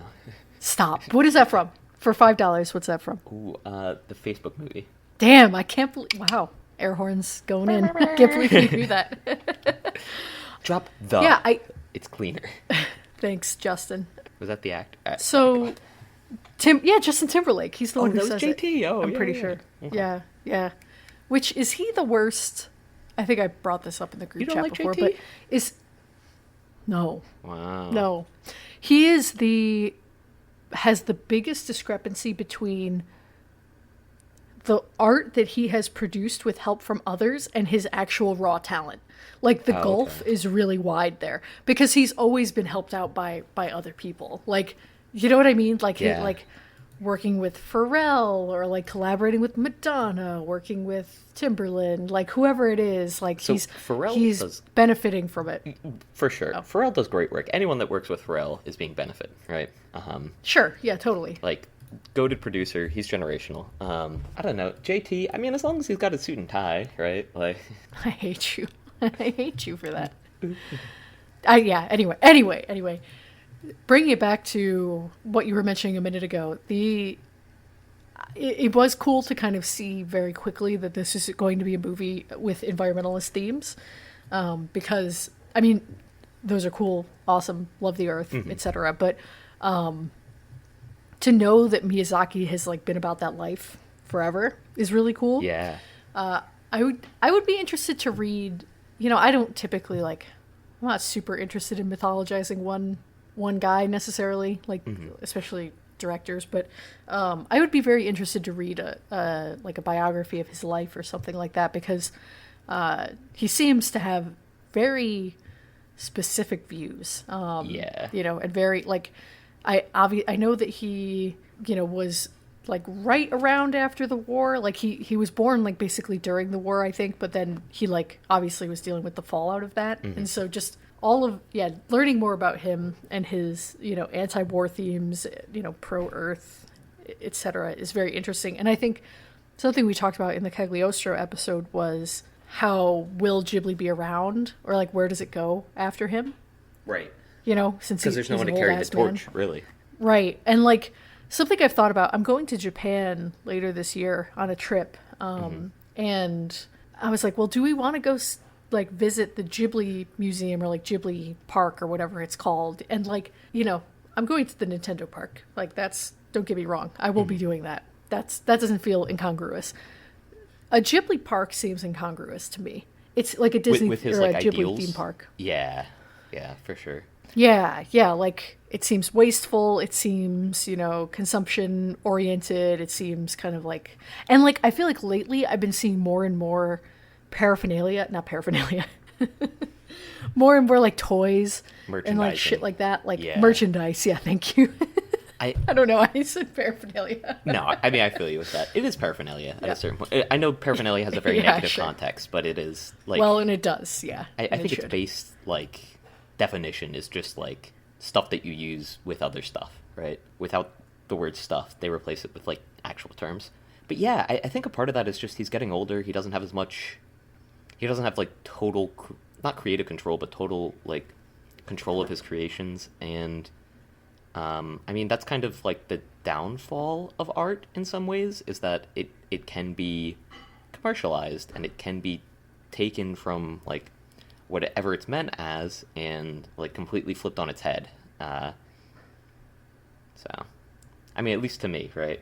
Stop. What is that from? For $5, what's that from? Ooh, the Facebook movie. Damn, I can't believe... Wow. Air horns going in. I can't believe you knew that. Drop the... Yeah, It's cleaner. Thanks, Justin. Was that the act? So... Justin Timberlake. He's the one who says JT. it. I'm pretty sure. Okay. Yeah. Which, is he the worst? I think I brought this up in the group chat like before, JT? but is... No. Wow. No. He is has the biggest discrepancy between the art that he has produced with help from others and his actual raw talent. Like, the gulf is really wide there, because he's always been helped out by other people. Like, you know what I mean? Like, like working with Pharrell, or like collaborating with Madonna, working with Timberland, like whoever it is, like so he's benefiting from it. For sure. Oh. Pharrell does great work. Anyone that works with Pharrell is being benefit, right? Sure. Yeah, totally. Like, goated producer, he's generational. I don't know. JT, I mean, as long as he's got a suit and tie, right? Like, I hate you. I hate you for that. Anyway. Bringing it back to what you were mentioning a minute ago, it was cool to kind of see very quickly that this is going to be a movie with environmentalist themes, because, I mean, those are cool, awesome, love the Earth, etc. But to know that Miyazaki has like been about that life forever is really cool. Yeah. I would be interested to read. You know, I don't typically I'm not super interested in mythologizing one guy necessarily, like especially directors, but I would be very interested to read a biography of his life or something like that, because he seems to have very specific views. You know, and very like I know that he, you know, was like right around after the war. Like he was born like basically during the war, I think, but then he like obviously was dealing with the fallout of that. And so just all of learning more about him and his, you know, anti-war themes, you know, pro-Earth, etc. is very interesting. And I think something we talked about in the Cagliostro episode was how will Ghibli be around, or like where does it go after him? Right. You know, since because there's no one to carry the torch, really. Right. And like something I've thought about, I'm going to Japan later this year on a trip. And I was like, well, do we want to go like visit the Ghibli museum, or like Ghibli park, or whatever it's called? And like, you know, I'm going to the Nintendo park. Like, don't get me wrong, I will be doing that. That doesn't feel incongruous. A Ghibli park seems incongruous to me. It's like a Disney with his, or like, a Ghibli ideals? theme park. Yeah, for sure. Yeah, like it seems wasteful, it seems, you know, consumption oriented, it seems kind of like, and like I feel like lately I've been seeing more and more more and more like toys and like shit like that, like merchandise. Yeah, thank you. I don't know, I said paraphernalia. No, I mean, I feel you with that. It is paraphernalia at a certain point. I know paraphernalia has a very negative context, but it is like, well, and it does, yeah. I think its base like definition is just like stuff that you use with other stuff, right? Without the word stuff, they replace it with like actual terms. But yeah, I think a part of that is just he's getting older. He doesn't have like total not creative control, but total like control of his creations. And I mean, that's kind of like the downfall of art in some ways, is that it can be commercialized and it can be taken from like whatever it's meant as and like completely flipped on its head. So, I mean, at least to me, right?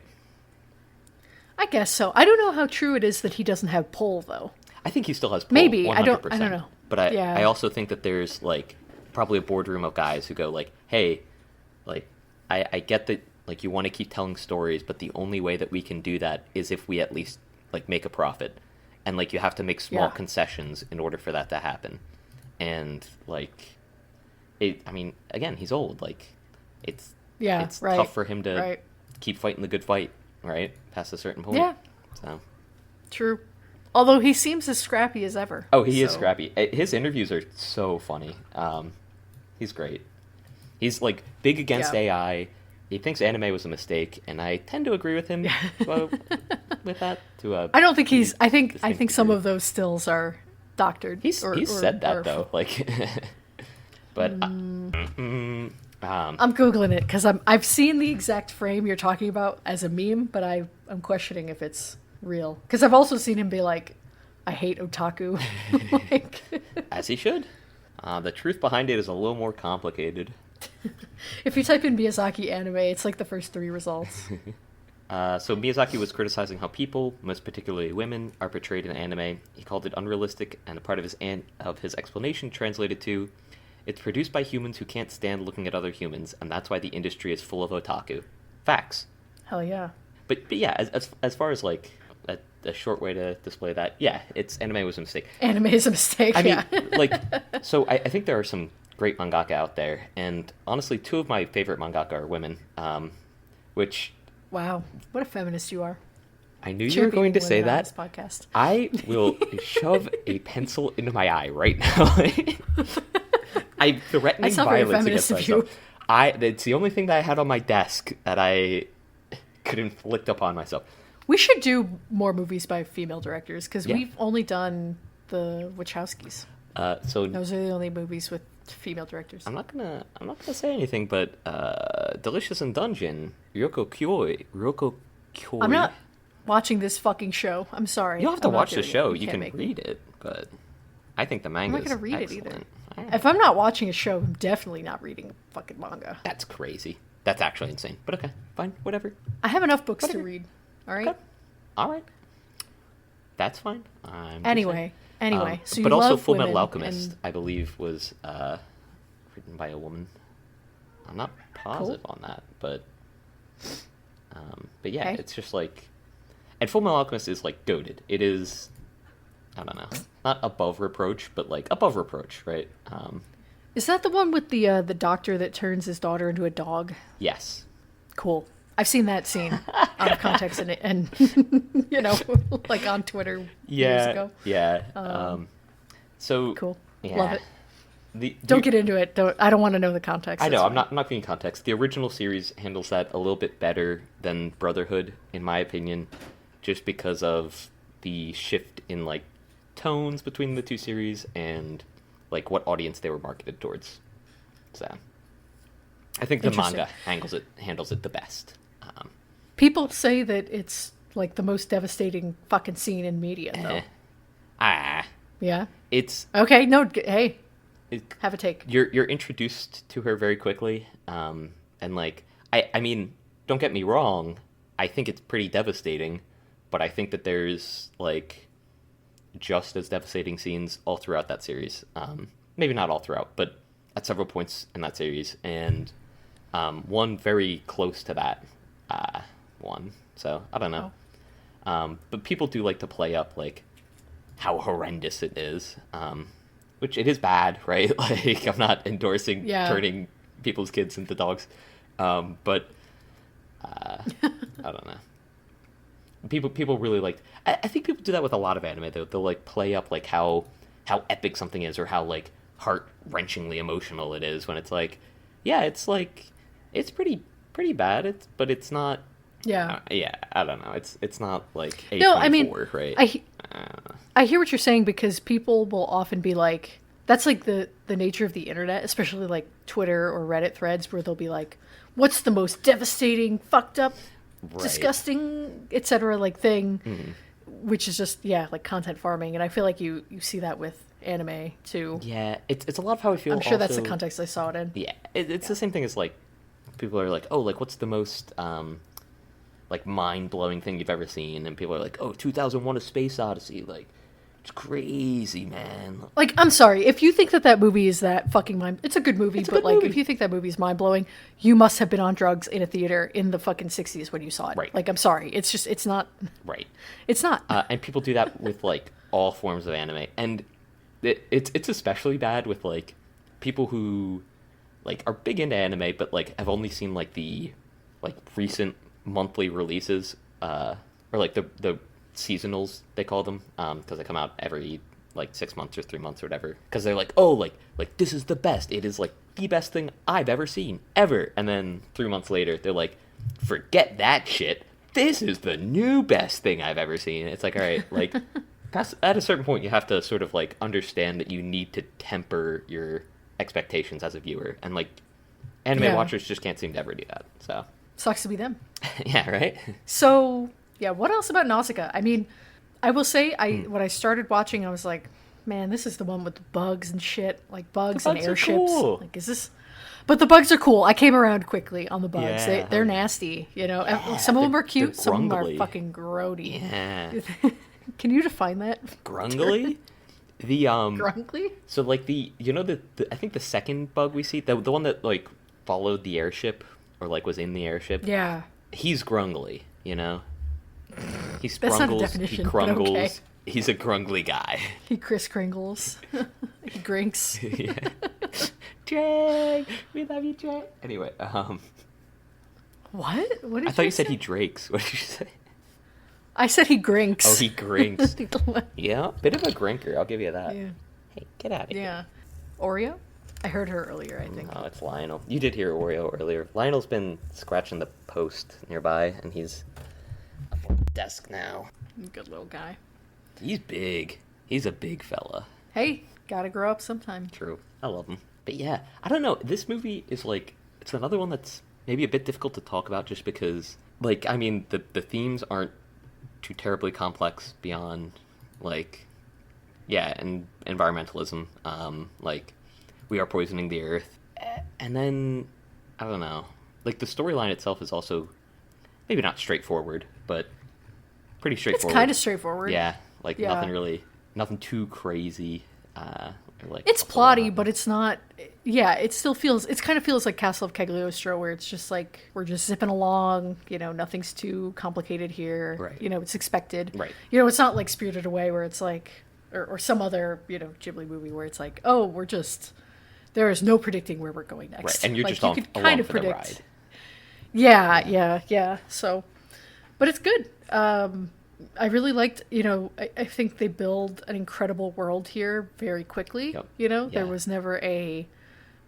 I guess so. I don't know how true it is that he doesn't have pull, though. I think he still has pull. Maybe 100%. I don't know. But I also think that there's like probably a boardroom of guys who go like, hey, like I get that like you want to keep telling stories, but the only way that we can do that is if we at least like make a profit, and like you have to make small concessions in order for that to happen. And like I mean, again, he's old. Like it's tough for him to keep fighting the good fight, right? Past a certain point. Yeah. So true. Although he seems as scrappy as ever. Oh, he is scrappy. His interviews are so funny. He's great. He's like big against AI. He thinks anime was a mistake, and I tend to agree with him with that. I don't think he's. I think some of those stills are doctored. He's said that though, like. But I'm googling it because I've seen the exact frame you're talking about as a meme, but I'm questioning if it's real, because I've also seen him be like, I hate otaku. Like... As he should. The truth behind it is a little more complicated. If you type in Miyazaki anime, it's like the first 3 results. So Miyazaki was criticizing how people, most particularly women, are portrayed in anime. He called it unrealistic, and a part of his explanation translated to, it's produced by humans who can't stand looking at other humans, and that's why the industry is full of otaku. Facts. Hell yeah. But yeah, as far as like a short way to display that, yeah, it's anime was a mistake. Anime is a mistake. I mean, like, so I think there are some great mangaka out there, and honestly, 2 of my favorite mangaka are women. Which wow, what a feminist you are! I knew you were going to say that. Podcast. I will shove a pencil into my eye right now. I'm threatening violence against myself. It's the only thing that I had on my desk that I could inflict upon myself. We should do more movies by female directors, because we've only done the Wachowskis. So those are the only movies with female directors. I'm not gonna say anything, but Delicious in Dungeon, Ryoko Kyoi. I'm not watching this fucking show. I'm sorry. You don't have to watch the show. You can read it, but I think the manga. I'm not gonna read excellent. it either. If I'm not watching a show, I'm definitely not reading fucking manga. That's crazy. That's actually insane. But okay, fine, whatever. I have enough books to read. All right. Okay. All right. That's fine. Anyway, so you but love also Full Metal women Alchemist, I believe, was written by a woman. I'm not positive on that, but yeah, it's just like, and Full Metal Alchemist is like goated. It is, I don't know, not above reproach, but like above reproach, right? Is that the one with the doctor that turns his daughter into a dog? Yes. Cool. I've seen that scene out of context and you know, like on Twitter years ago. Yeah. So cool. Yeah. Love it. Don't get into it. I don't want to know the context. I know. I'm not giving context. The original series handles that a little bit better than Brotherhood, in my opinion, just because of the shift in like tones between the 2 series and like what audience they were marketed towards. So I think the manga handles it the best. People say that it's like the most devastating fucking scene in media, though. Yeah. It's okay. No, hey, have a take. You're introduced to her very quickly, and like I mean, don't get me wrong. I think it's pretty devastating, but I think that there's like just as devastating scenes all throughout that series. Maybe not all throughout, but at several points in that series, and one very close to that one. So I don't know. But people do like to play up like how horrendous it is, which it is bad, right? Like I'm not endorsing turning people's kids into dogs, but I don't know. People really like. I think people do that with a lot of anime. They'll like play up like how epic something is, or how like heart-wrenchingly emotional it is, when it's like, yeah, it's like it's pretty bad. But it's not. Yeah. I don't know. It's not like A24, no, I mean, right? I hear what you're saying, because people will often be like, that's like the nature of the internet, especially like Twitter or Reddit threads where they'll be like, what's the most devastating, fucked up, disgusting, etc. like thing, which is just, like content farming. And I feel like you see that with anime too. Yeah, it's a lot of how I feel. I'm sure that's the context I saw it in. Yeah, it's the same thing as like, people are like, oh, like what's the most like mind-blowing thing you've ever seen? And people are like, oh, 2001: A Space Odyssey, like, it's crazy, man. Like, I'm sorry, if you think that movie is that fucking it's a good movie, but like, if you think that movie is mind-blowing, you must have been on drugs in a theater in the fucking 60s when you saw it. Right. Like, I'm sorry, it's not. Right. It's not. And people do that with like all forms of anime, and it's especially bad with like people who like are big into anime, but like have only seen like the like recent monthly releases, or like the seasonals, they call them, because they come out every like 6 months or 3 months or whatever, because they're like, oh, like this is the best, it is like the best thing I've ever seen ever, and then 3 months later they're like, forget that shit, this is the new best thing I've ever seen. It's like, all right, like at a certain point you have to sort of like understand that you need to temper your expectations as a viewer, and like anime watchers just can't seem to ever do that, so sucks to be them. Yeah, right. So yeah, what else about Nausicaä? I mean, I will say, when I started watching, I was like, man, this is the one with the bugs and shit, like bugs and airships. Cool. Like, is this? But the bugs are cool. I came around quickly on the bugs. Yeah, they're nasty, you know. Yeah, some of them are cute, some of them are fucking grody. Yeah. Can you define that? Grungly? Grungly? So like the I think the second bug we see, the one that like followed the airship, or like was in the airship. Yeah. He's grungly, you know. He sprungles, that's not a definition, he crungles. Okay. He's a grungly guy. He Kris Kringles. He grinks. Yeah. Drake, we love you, Drake. Anyway, What? What did I thought you said say? He drakes. What did you say? I said he grinks. Oh, he grinks. Yeah, bit of a grinker. I'll give you that. Yeah. Hey, get out of here. Yeah. Oreo? I heard her earlier, I think. Oh, it's Lionel. You did hear Oreo earlier. Lionel's been scratching the post nearby, and he's up on the desk now. Good little guy. He's big. He's a big fella. Hey, gotta grow up sometime. True. I love him. But yeah, I don't know. This movie is like, it's another one that's maybe a bit difficult to talk about just because, like, I mean, the themes aren't too terribly complex beyond, like, yeah, and environmentalism. Like, we are poisoning the earth. And then, I don't know. Like, the storyline itself is also maybe not straightforward, but pretty straightforward. It's kind of straightforward. Yeah, like nothing too crazy. Like, it's plotty, but it's not. Yeah, it kind of feels like Castle of Cagliostro, where it's just like we're just zipping along. You know, nothing's too complicated here. Right. You know, it's expected. Right. You know, it's not like Spirited Away, where it's like, or some other Ghibli movie where it's like, oh, there is no predicting where we're going next. Right, and you're like, just you could kind of predict. The ride. Yeah. So, but it's good. I really liked, I think they build an incredible world here very quickly. Yep. There was never a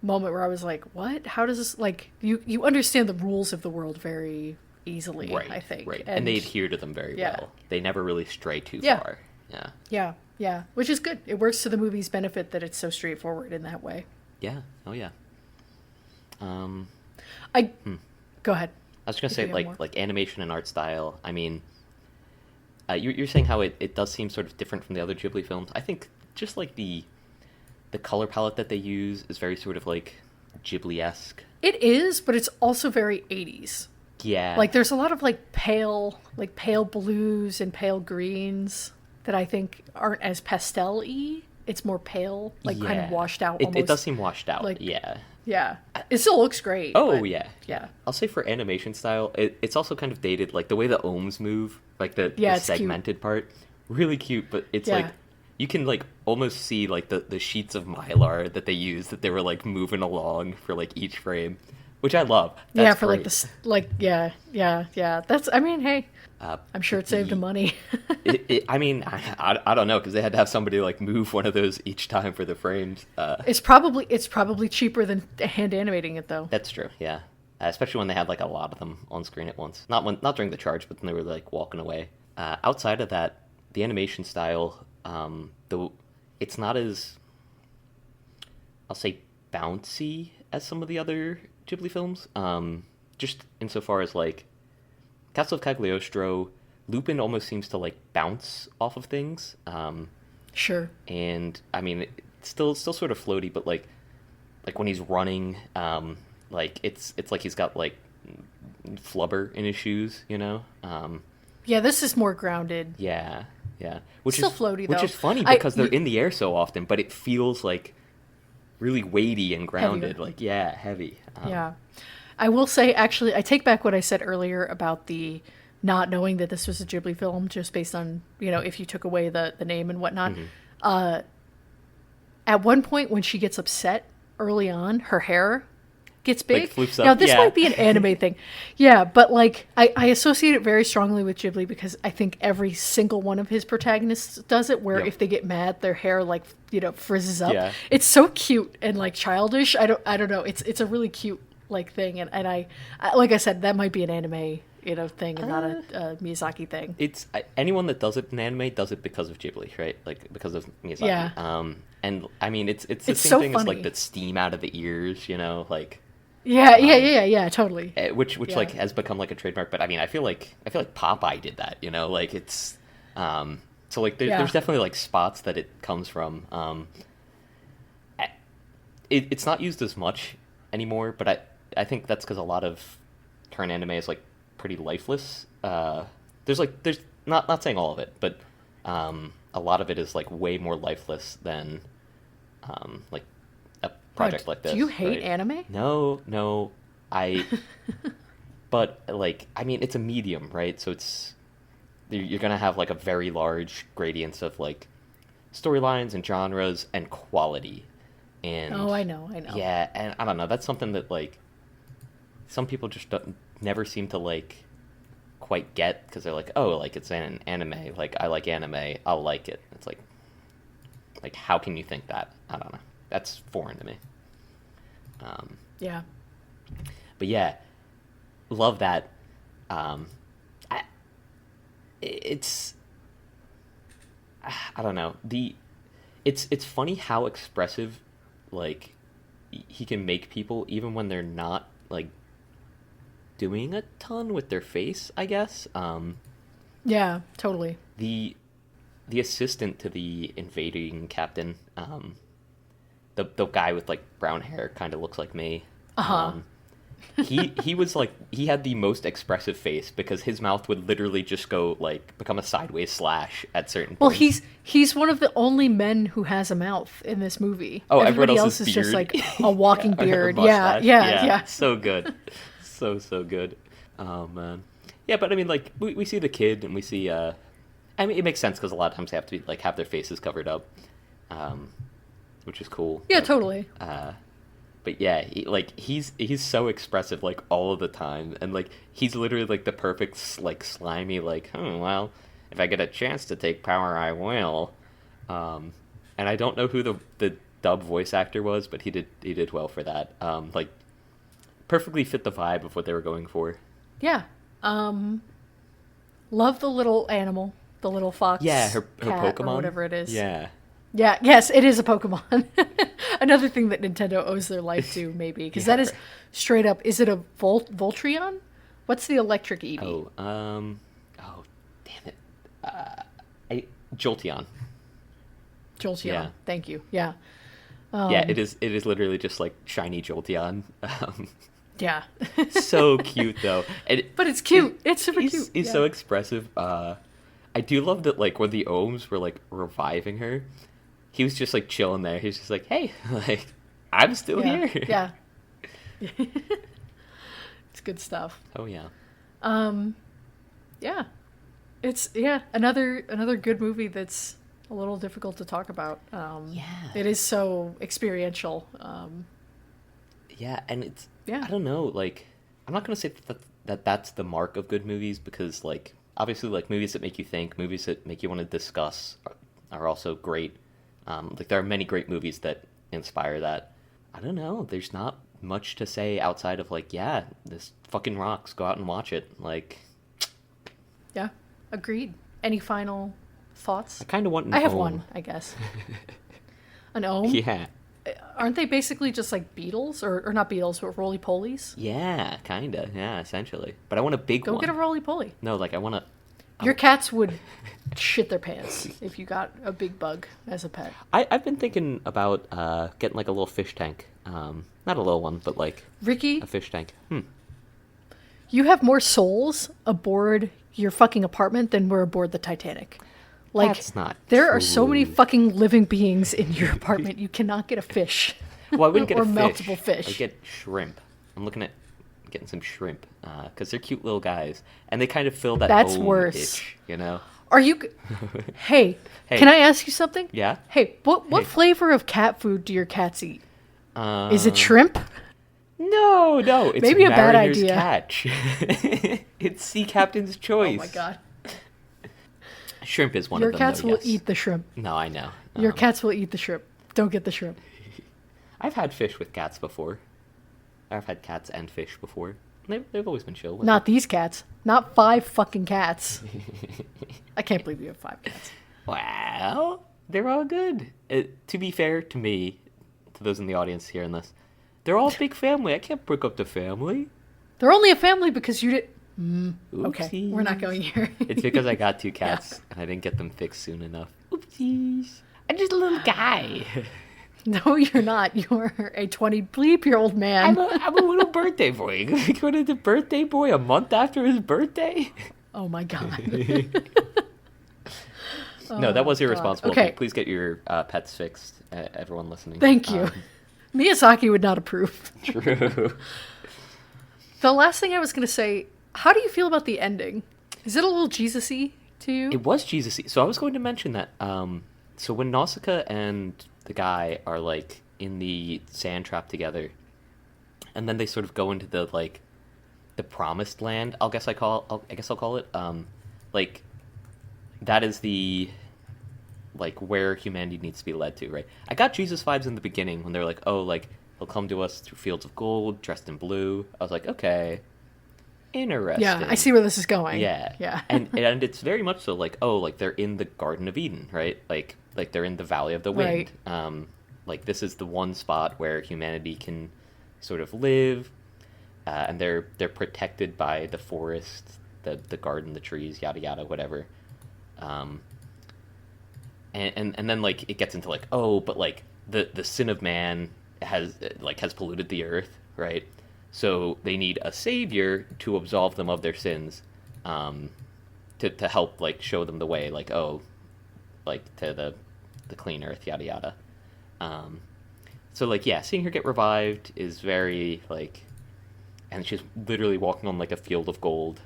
moment where I was like, what? How does this, like, you understand the rules of the world very easily, right, I think. Right, and they adhere to them very well. They never really stray too far. Yeah, which is good. It works to the movie's benefit that it's so straightforward in that way. Yeah, oh yeah. Go ahead. I was going to say, like animation and art style, I mean, you're saying how it does seem sort of different from the other Ghibli films. I think just like the color palette that they use is very sort of like Ghibli-esque. It is, but it's also very 80s. Yeah. Like there's a lot of pale blues and pale greens that I think aren't as pastel-y. It's more pale, kind of washed out almost. It does seem washed out, Yeah. It still looks great. Oh, yeah. Yeah. I'll say for animation style, it's also kind of dated. Like the way the ohms move, like the segmented part, really cute, but it's like, you can almost see the sheets of Mylar that they use that they were moving along for each frame, which I love. That's for great. Yeah. That's, I mean, hey, I'm sure it saved them money. I mean, I don't know, because they had to have somebody move one of those each time for the frames. It's probably cheaper than hand animating it, though. That's true. Yeah, especially when they had a lot of them on screen at once. Not during the charge, but when they were walking away. Outside of that, the animation style, though, it's not as I'll say, bouncy as some of the other Ghibli films. Just insofar as, like, Castle of Cagliostro, Lupin almost seems to, like, bounce off of things. Sure. And, I mean, it's still sort of floaty, but, like when he's running, like, it's like he's got, like, flubber in his shoes, you know? Yeah, this is more grounded. Yeah. Which still floaty, though. Which is funny because they're in the air so often, but it feels, like, really weighty and grounded. Heavier. Like, yeah, heavy. Yeah. I will say, actually, I take back what I said earlier about the not knowing that this was a Ghibli film, just based on, if you took away the name and whatnot. Mm-hmm. At one point, when she gets upset early on, her hair gets big. Like, flips up. Now, this might be an anime thing. Yeah, but, like, I associate it very strongly with Ghibli because I think every single one of his protagonists does it, where if they get mad, their hair, like, frizzes up. Yeah. It's so cute and, like, childish. I don't know. It's a really cute, like, thing. And I like I said, that might be an anime, thing and not a Miyazaki thing. It's anyone that does it in anime does it because of Ghibli, right? Like, because of Miyazaki. Yeah. And, I mean, it's the same so thing funny. as, like, the steam out of the ears, like... Yeah, totally. Which like has become like a trademark, but I mean, I feel like Popeye did that, like it's, so like there's definitely like spots that it comes from. It's not used as much anymore, but I think that's because a lot of current anime is like pretty lifeless. There's not saying all of it, but a lot of it is like way more lifeless than like project like this. Do you hate anime? No, but like, I mean, it's a medium, right? So you're gonna have like a very large gradients of like storylines and genres and quality. And I know. Yeah, and I don't know. That's something that like some people just never seem to like quite get, because they're like, oh, like it's an anime. Like, I like anime. I'll like it. It's like how can you think that? I don't know. That's foreign to me. Yeah. But yeah, love that. It's I don't know. It's funny how expressive like he can make people even when they're not like doing a ton with their face, I guess. Yeah, totally. The assistant to the invading captain, the guy with like brown hair, kind of looks like me. He was like, he had the most expressive face because his mouth would literally just go like become a sideways slash at certain points. Well, he's one of the only men who has a mouth in this movie. Oh, everybody else is just like a walking beard. Yeah. So good. So good. Oh man. Yeah, but I mean, like we see the kid and we see I mean, it makes sense because a lot of times they have to be like have their faces covered up, which is cool. Yeah, totally. But yeah, he's so expressive like all of the time, and like he's literally like the perfect like slimy like, well, if I get a chance to take power, I will. And I don't know who the dub voice actor was, but he did well for that. Like perfectly fit the vibe of what they were going for. Yeah. Love the little animal, the little fox. Yeah, her cat, Pokemon, or whatever it is. Yeah. Yeah, yes, it is a Pokemon. Another thing that Nintendo owes their life to, maybe. Because that is straight up, is it a Voltreon? What's the electric Eevee? Oh, damn it. Jolteon. Jolteon, yeah. Thank you, yeah. Yeah, it is literally just like shiny Jolteon. Yeah. So cute, though. But it's cute. It's super cute. He's so expressive. I do love that, like, when the Ohms were, like, reviving her, he was just, like, chilling there. He's just like, hey, like, I'm still here. Yeah. It's good stuff. Oh, yeah. Yeah. It's, another good movie that's a little difficult to talk about. It is so experiential. Yeah, and it's, I don't know, like, I'm not going to say that's the mark of good movies because, like, obviously, like, movies that make you think, movies that make you want to discuss are also great. Like, there are many great movies that inspire that. I don't know. There's not much to say outside of, like, yeah, this fucking rocks. Go out and watch it. Like... Yeah, agreed. Any final thoughts? I kind of want an I have ohm. one, I guess. An ohm? Yeah. Aren't they basically just like beetles? Or not beetles, but roly-polies? Yeah, kinda. Yeah, essentially. But I want a big one. Go get a roly-poly. No, like I want a... Your cats would shit their pants if you got a big bug as a pet. I've been thinking about getting like a little fish tank. Not a little one, but like... Ricky? A fish tank. You have more souls aboard your fucking apartment than were aboard the Titanic. Like, that's not there true. are so many fucking living beings in your apartment. You cannot get a fish. Well, I wouldn't get or a fish. multiple fish. I'd get shrimp. I'm looking at getting some shrimp because they're cute little guys and they kind of fill that That's home worse. itch, you know. Are you? Hey, can I ask you something? Yeah. Hey, what flavor of cat food do your cats eat? Is it shrimp? No, it's maybe a bad Mariner's idea. Catch. It's Sea Captain's Choice. Oh my god. Shrimp is one Your of them. cats though, will yes. eat the shrimp. No, I know. Your cats will eat the shrimp. Don't get the shrimp. I've had fish with cats before. I've had cats and fish before. They've always been chill with Not it. these cats. Not 5 fucking cats. I can't believe you have 5 cats. Well, they're all good. To be fair to me, to those in the audience hearing this, they're all a big family. I can't break up the family. They're only a family because you did... Okay, Oopsies. we're not going here. It's because I got 2 cats and I didn't get them fixed soon enough. Oopsies. I'm just a little guy. No, you're not. You're a 20-bleep-year-old man. I'm a little birthday boy. You're going to go to the birthday boy a month after his birthday? Oh my god. No, that was irresponsible. Okay. Please get your pets fixed, everyone listening. Thank you. Miyazaki would not approve. True. The last thing I was going to say, how do you feel about the ending? Is it a little Jesus-y to you? It was Jesus-y. So I was going to mention that. So when Nausicaä and the guy are like in the sand trap together, and then they sort of go into the like the promised land. I guess I'll call it. Like that is the like where humanity needs to be led to, right? I got Jesus vibes in the beginning when they're like, oh, like he'll come to us through fields of gold, dressed in blue. I was like, okay, interesting. Yeah, I see where this is going. Yeah. and it's very much so like, oh, like they're in the Garden of Eden, right? Like they're in the Valley of the Wind. Right. Like this is the one spot where humanity can sort of live, and they're protected by the forest, the garden, the trees, yada yada, whatever. And then like it gets into like, oh, but like the sin of man has polluted the earth, right? So they need a savior to absolve them of their sins, to help like show them the way, like, oh, like to the clean earth, yada yada. So like, yeah, seeing her get revived is very like, and she's literally walking on like a field of gold,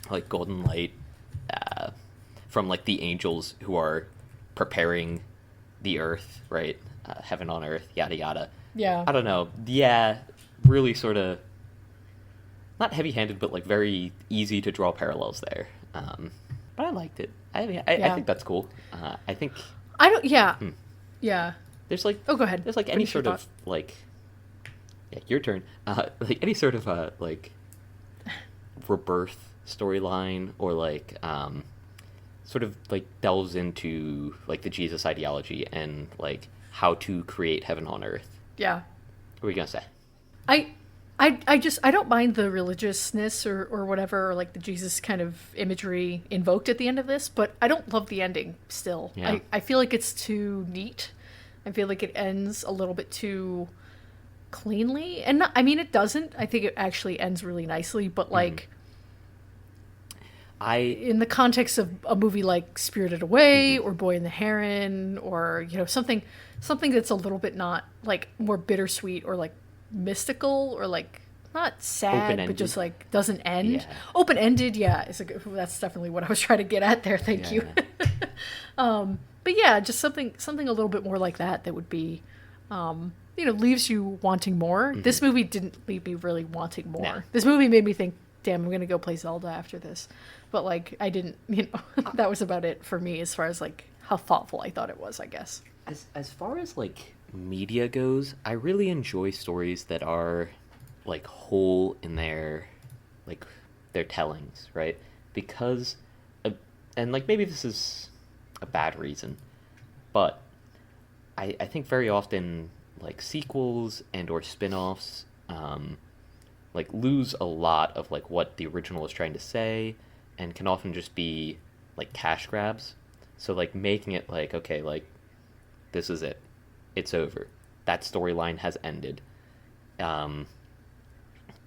like golden light, from like the angels who are preparing the earth, right? Heaven on earth, yada yada. Yeah. I don't know. Yeah, really sort of not heavy-handed, but like very easy to draw parallels there. But I liked it. I mean, I think that's cool. I think I don't. Yeah. Yeah. there's like Oh, go ahead. There's like any Finish sort your of thought. like, yeah, your turn. Like any sort of like rebirth storyline or like sort of like delves into like the Jesus ideology and like how to create heaven on earth. Yeah. What were you gonna say? I don't mind the religiousness or whatever, or like the Jesus kind of imagery invoked at the end of this, but I don't love the ending still. Yeah. I feel like it's too neat. I feel like it ends a little bit too cleanly. And I mean, it doesn't. I think it actually ends really nicely, but like in the context of a movie like Spirited Away or Boy and the Heron or, you know, something that's a little bit not like more bittersweet or like mystical or like not sad Open-ended. but just like doesn't end. Yeah. Open-ended, yeah, that's definitely what I was trying to get at there. Thank you. But yeah, just something a little bit more like that would be you know, leaves you wanting more. This movie didn't leave me really wanting more. No. This movie made me think, damn, I'm gonna go play Zelda after this. But like I didn't, you know, that was about it for me as far as like how thoughtful I thought it was, I guess. As far as like media goes, I really enjoy stories that are like whole in their tellings, right? Because and like maybe this is a bad reason, but I think very often like sequels and or spin-offs like lose a lot of like what the original was trying to say, and can often just be like cash grabs. So like making it like, okay, like this is it, it's over, that storyline has ended,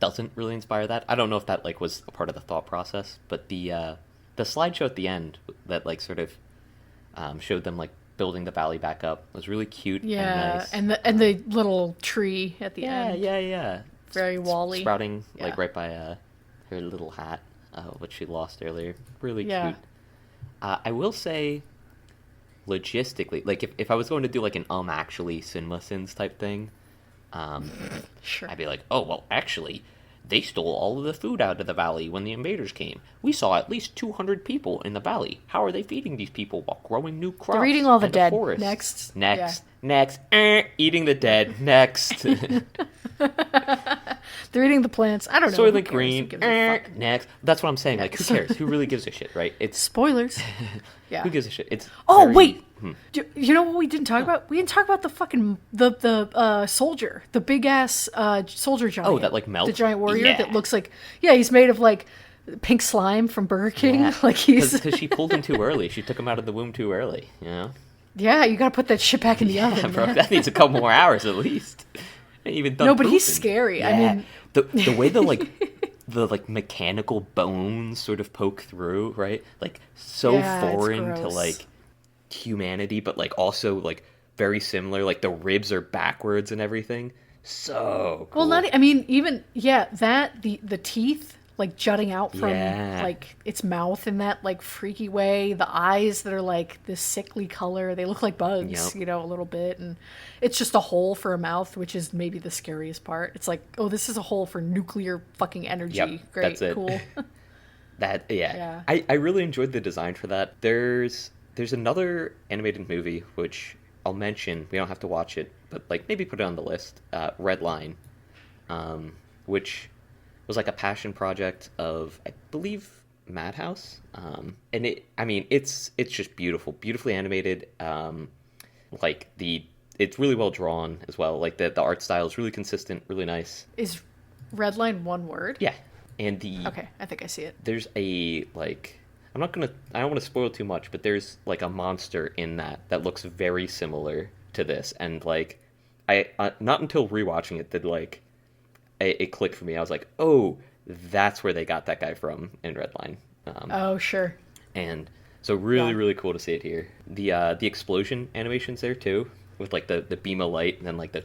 doesn't really inspire that. I don't know if that like was a part of the thought process, but the slideshow at the end that like sort of showed them like building the valley back up was really cute. Yeah, and nice. And the little tree at the end. Yeah. Very Wall-E. Sprouting like right by her little hat, which she lost earlier. Really cute. I will say, logistically, like if I was going to do like an actually Cinema Sins type thing, sure, I'd be like, oh well, actually, they stole all of the food out of the valley when the invaders came. We saw at least 200 people in the valley. How are they feeding these people while growing new crops? They're eating all the dead. Next. Eating the dead. Next. They're eating the plants. I don't know. Soylent Green. Next. That's what I'm saying. Like, who cares? Who really gives a shit, right? It's spoilers. Yeah. Who gives a shit? It's wait. You know what we didn't talk about? We didn't talk about the fucking the soldier, the big ass soldier giant. Oh, that like melts. The giant warrior that looks like he's made of like pink slime from Burger King. Yeah. Like he's because she pulled him too early. She took him out of the womb too early. You know. Yeah, you gotta put that shit back in the oven. Bro, that needs a couple more hours at least. Even done but he's scary. Yeah. I mean, the way the like mechanical bones sort of poke through, right? Like so foreign to like humanity, but like also like very similar. Like the ribs are backwards and everything. So cool. Well, that the teeth like jutting out from like its mouth in that like freaky way. The eyes that are like this sickly color. They look like bugs, a little bit, and it's just a hole for a mouth, which is maybe the scariest part. It's like, oh, this is a hole for nuclear fucking energy. Yep, great, that's it. Cool. I really enjoyed the design for that. There's another animated movie which I'll mention. We don't have to watch it, but like maybe put it on the list. Red Line, which was like a passion project of, I believe, Madhouse. And it's just beautifully animated. It's really well drawn as well. Like the art style is really consistent, really nice. Is Red Line one word? Yeah. And okay, I think I see it. There's I don't want to spoil too much, but there's like a monster in that looks very similar to this. And like, I not until rewatching it did like, it clicked for me. I was like, oh, that's where they got that guy from in Redline. Oh, sure. And so really cool to see it here. The explosion animations there too, with like the beam of light and then like the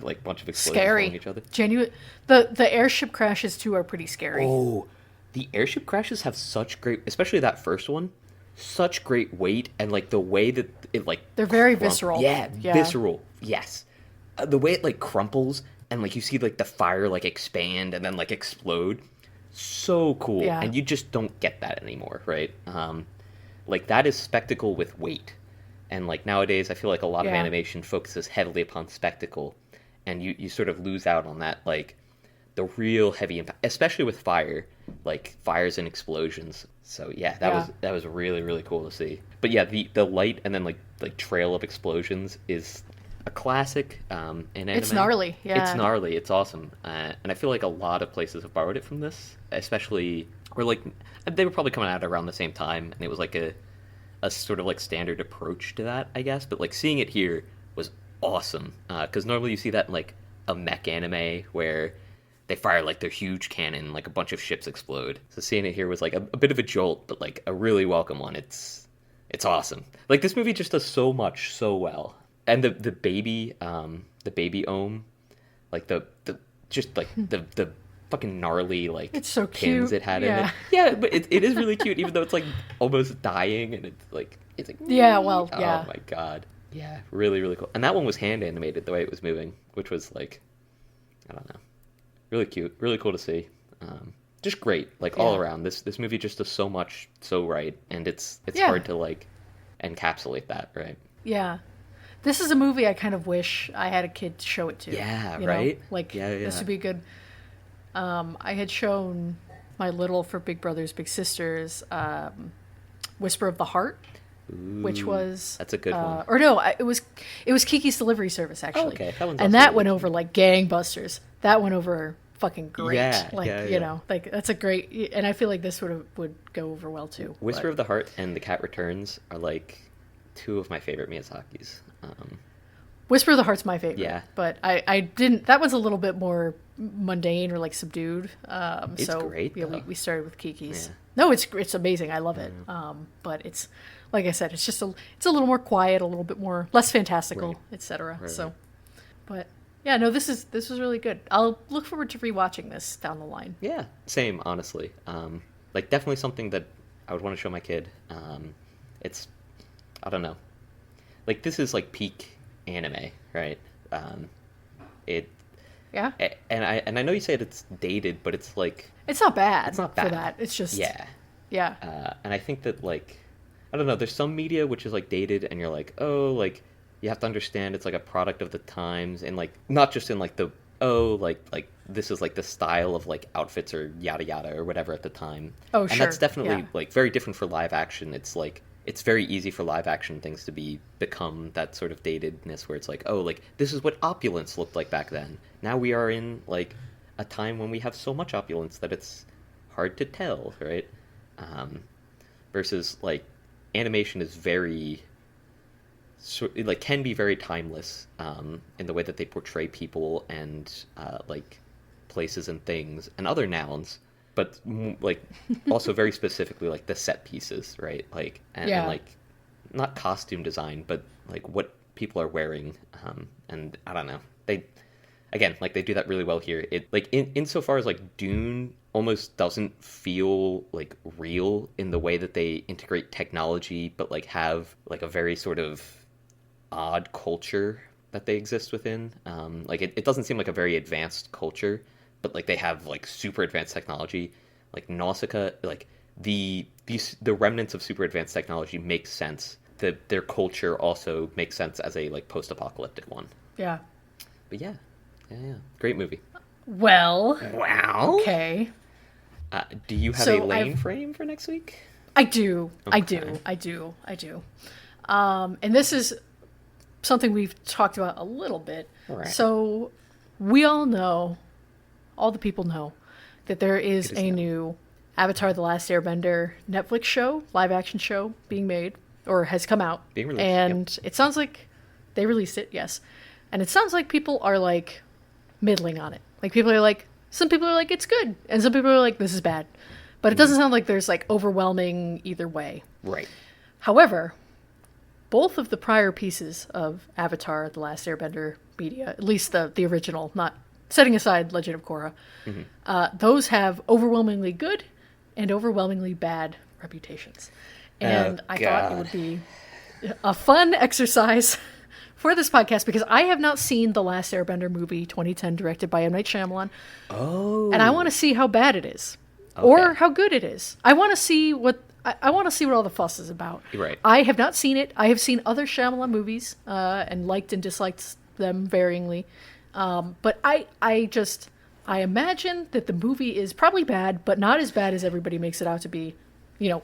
like bunch of explosions following each other. Genuine. The airship crashes too are pretty scary. Oh, the airship crashes have such great, especially that first one, such great weight, and like the way that it like they're very visceral. Yeah, visceral. Yes, the way it like crumples. And, like, you see, like, the fire, like, expand and then, like, explode. So cool. Yeah. And you just don't get that anymore, right? Like, that is spectacle with weight. And, like, nowadays, I feel like a lot of animation focuses heavily upon spectacle. And you sort of lose out on that, like, the real heavy impact. Especially with fire. Like, fires and explosions. So, that was really, really cool to see. But, yeah, the light and then, like trail of explosions is a classic in anime. It's gnarly, It's gnarly. It's awesome, and I feel like a lot of places have borrowed it from this, especially or like they were probably coming out around the same time, and it was like a sort of like standard approach to that, I guess. But like seeing it here was awesome because normally you see that in like a mech anime where they fire like their huge cannon, like a bunch of ships explode. So seeing it here was like a bit of a jolt, but like a really welcome one. It's awesome. Like this movie just does so much so well. And the baby ohm, like the fucking gnarly like it's so pins cute. It had in it. Yeah, but it is really cute, even though it's like almost dying, and it's like oh my god, yeah, really really cool. And that one was hand animated the way it was moving, which was like, I don't know, really cute, really cool to see. Just great, like all around. This movie just does so much so right, and it's hard to like encapsulate that, right? Yeah. This is a movie I kind of wish I had a kid to show it to. Yeah, right? Like, this would be good. I had shown my little for Big Brothers Big Sisters Whisper of the Heart. which was that's a good one. Or no, it was Kiki's Delivery Service actually. Oh, okay, and that went over like gangbusters. That went over fucking great. You know, like that's a great. And I feel like this would go over well too. Whisper of the Heart and The Cat Returns are like two of my favorite Miyazaki's. Whisper of the Heart's my favorite. Yeah, but I didn't. That was a little bit more mundane or like subdued. It's so great. Yeah, we started with Kiki's. Yeah. No, it's amazing. I love it. But it's like I said, it's just it's a little more quiet, a little bit more less fantastical, etc. Right. So, but yeah, no, this was really good. I'll look forward to rewatching this down the line. Yeah, same, honestly. Like definitely something that I would want to show my kid. It's, I don't know, like this is like peak anime, right? Yeah. And I know you said it's dated, but it's like it's not bad. It's not bad for that. It's just yeah. And I think that like I don't know. There's some media which is like dated, and you're like, oh, like you have to understand it's like a product of the times, and like not just in like the like this is like the style of like outfits or yada yada or whatever at the time. Oh, sure. And that's definitely like very different for live action. It's like it's very easy for live action things to become that sort of datedness where it's like, oh, like this is what opulence looked like back then. Now we are in like a time when we have so much opulence that it's hard to tell, right? Versus like animation is very like can be very timeless in the way that they portray people and like places and things and other nouns, but like also very specifically like the set pieces, right? Like and like not costume design, but like what people are wearing. And I don't know, they do that really well here. It like insofar as like Dune almost doesn't feel like real in the way that they integrate technology, but like have like a very sort of odd culture that they exist within. Like it doesn't seem like a very advanced culture, but like they have like super advanced technology. Like Nausicaä, like the remnants of super advanced technology makes sense. Their culture also makes sense as a like post-apocalyptic one. Yeah. But yeah. Great movie. Well. Okay. Do you have a lane frame for next week? I do. Okay. I do. And this is something we've talked about a little bit. Right. So we all the people know, that there is a new Avatar: The Last Airbender Netflix show, live action show being made, or has come out. Being released. And it sounds like they released it, yes. And it sounds like people are like middling on it. Like some people are like, it's good. And some people are like, this is bad. But it doesn't sound like there's like overwhelming either way. Right. However, both of the prior pieces of Avatar: The Last Airbender media, at least the original, not setting aside Legend of Korra, those have overwhelmingly good and overwhelmingly bad reputations. And I thought it would be a fun exercise for this podcast because I have not seen The Last Airbender movie 2010 directed by M. Night Shyamalan. Oh. And I want to see how bad it is. Okay. Or how good it is. I want to see what all the fuss is about. Right. I have not seen it. I have seen other Shyamalan movies and liked and disliked them varyingly. But I imagine that the movie is probably bad, but not as bad as everybody makes it out to be.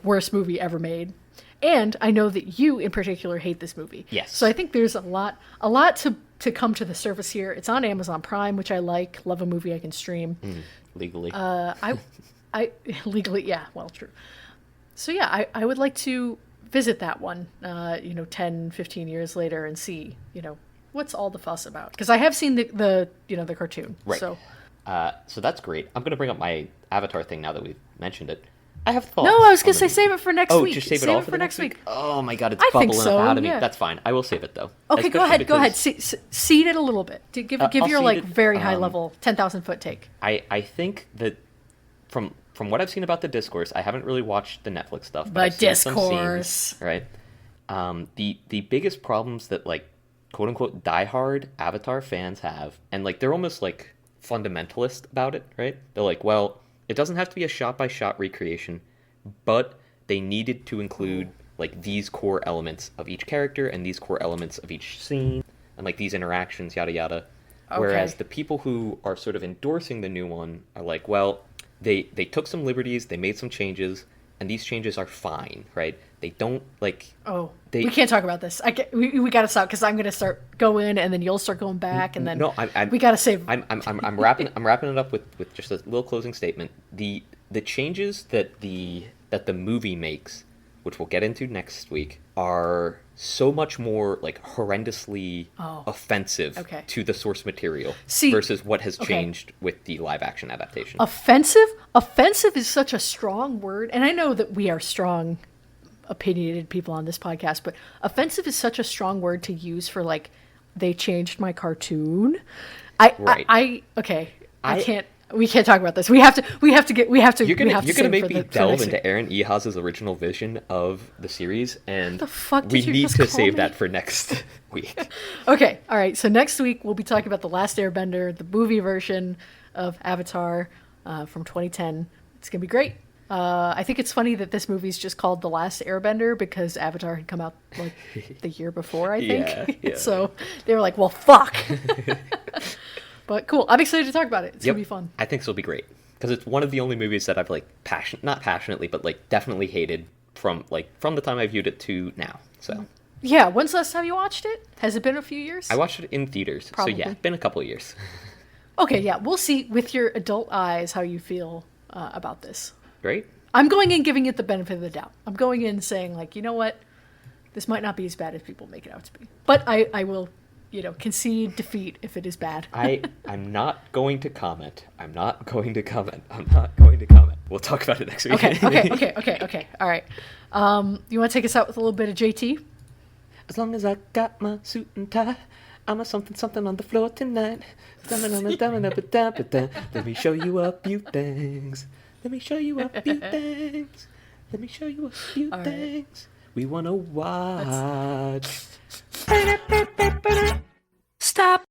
Worst movie ever made. And I know that you in particular hate this movie. Yes. So I think there's a lot to come to the surface here. It's on Amazon Prime, which I like. Love a movie I can stream. Legally. I legally, yeah, well, true. So yeah, I would like to visit that one, 10, 15 years later and see, what's all the fuss about? Because I have seen the cartoon. Right. So that's great. I'm going to bring up my Avatar thing now that we've mentioned it. I have thoughts. No, I was going to say save it for next week. Oh, just save it all for next week? Oh my god, it's bubbling up out of me. That's fine. I will save it though. Okay, go ahead. Seed it a little bit. Give your very high level 10,000 foot take. I think that from what I've seen about the discourse, I haven't really watched the Netflix stuff. But I've discourse, seen some scenes, right? The biggest problems that like quote unquote diehard Avatar fans have, and like they're almost like fundamentalist about it, right? They're like, well, it doesn't have to be a shot-by-shot recreation, but they needed to include like these core elements of each character and these core elements of each scene and like these interactions, yada yada. Okay. Whereas the people who are sort of endorsing the new one are like, well, they took some liberties, they made some changes, and these changes are fine, right? They don't like. Oh, we can't talk about this. We gotta stop because I'm gonna start going, and then you'll start going back, and then we gotta save. I'm wrapping it up with just a little closing statement. The changes that the movie makes, which we'll get into next week, are so much more like horrendously offensive to the source material versus what has changed with the live action adaptation. Offensive is such a strong word, and I know that we are strong opinionated people on this podcast, but offensive is such a strong word to use for like they changed my cartoon. I can't. We can't talk about this. We have to. You're gonna make me delve into Aaron Ehas's original vision of the series, and we need to save that for next week. Okay, all right. So next week we'll be talking about The Last Airbender, the movie version of Avatar from 2010. It's gonna be great. I think it's funny that this movie's just called The Last Airbender because Avatar had come out like the year before, I think. Yeah. So they were like, well, fuck. But cool. I'm excited to talk about it. It's going to be fun. I think this will be great. Because it's one of the only movies that I've like not passionately, but like definitely hated from the time I viewed it to now. So yeah, when's the last time you watched it? Has it been a few years? I watched it in theaters. Probably. So yeah, it's been a couple of years. Okay, yeah. We'll see with your adult eyes how you feel about this. Great. I'm going in giving it the benefit of the doubt. I'm going in saying like, you know what? This might not be as bad as people make it out to be. But I will... concede defeat if it is bad. I'm not going to comment. We'll talk about it next week. Okay. All right. You want to take us out with a little bit of JT? As long as I got my suit and tie, I'm a something on the floor tonight. Let me show you a few things. We want to watch. Stop.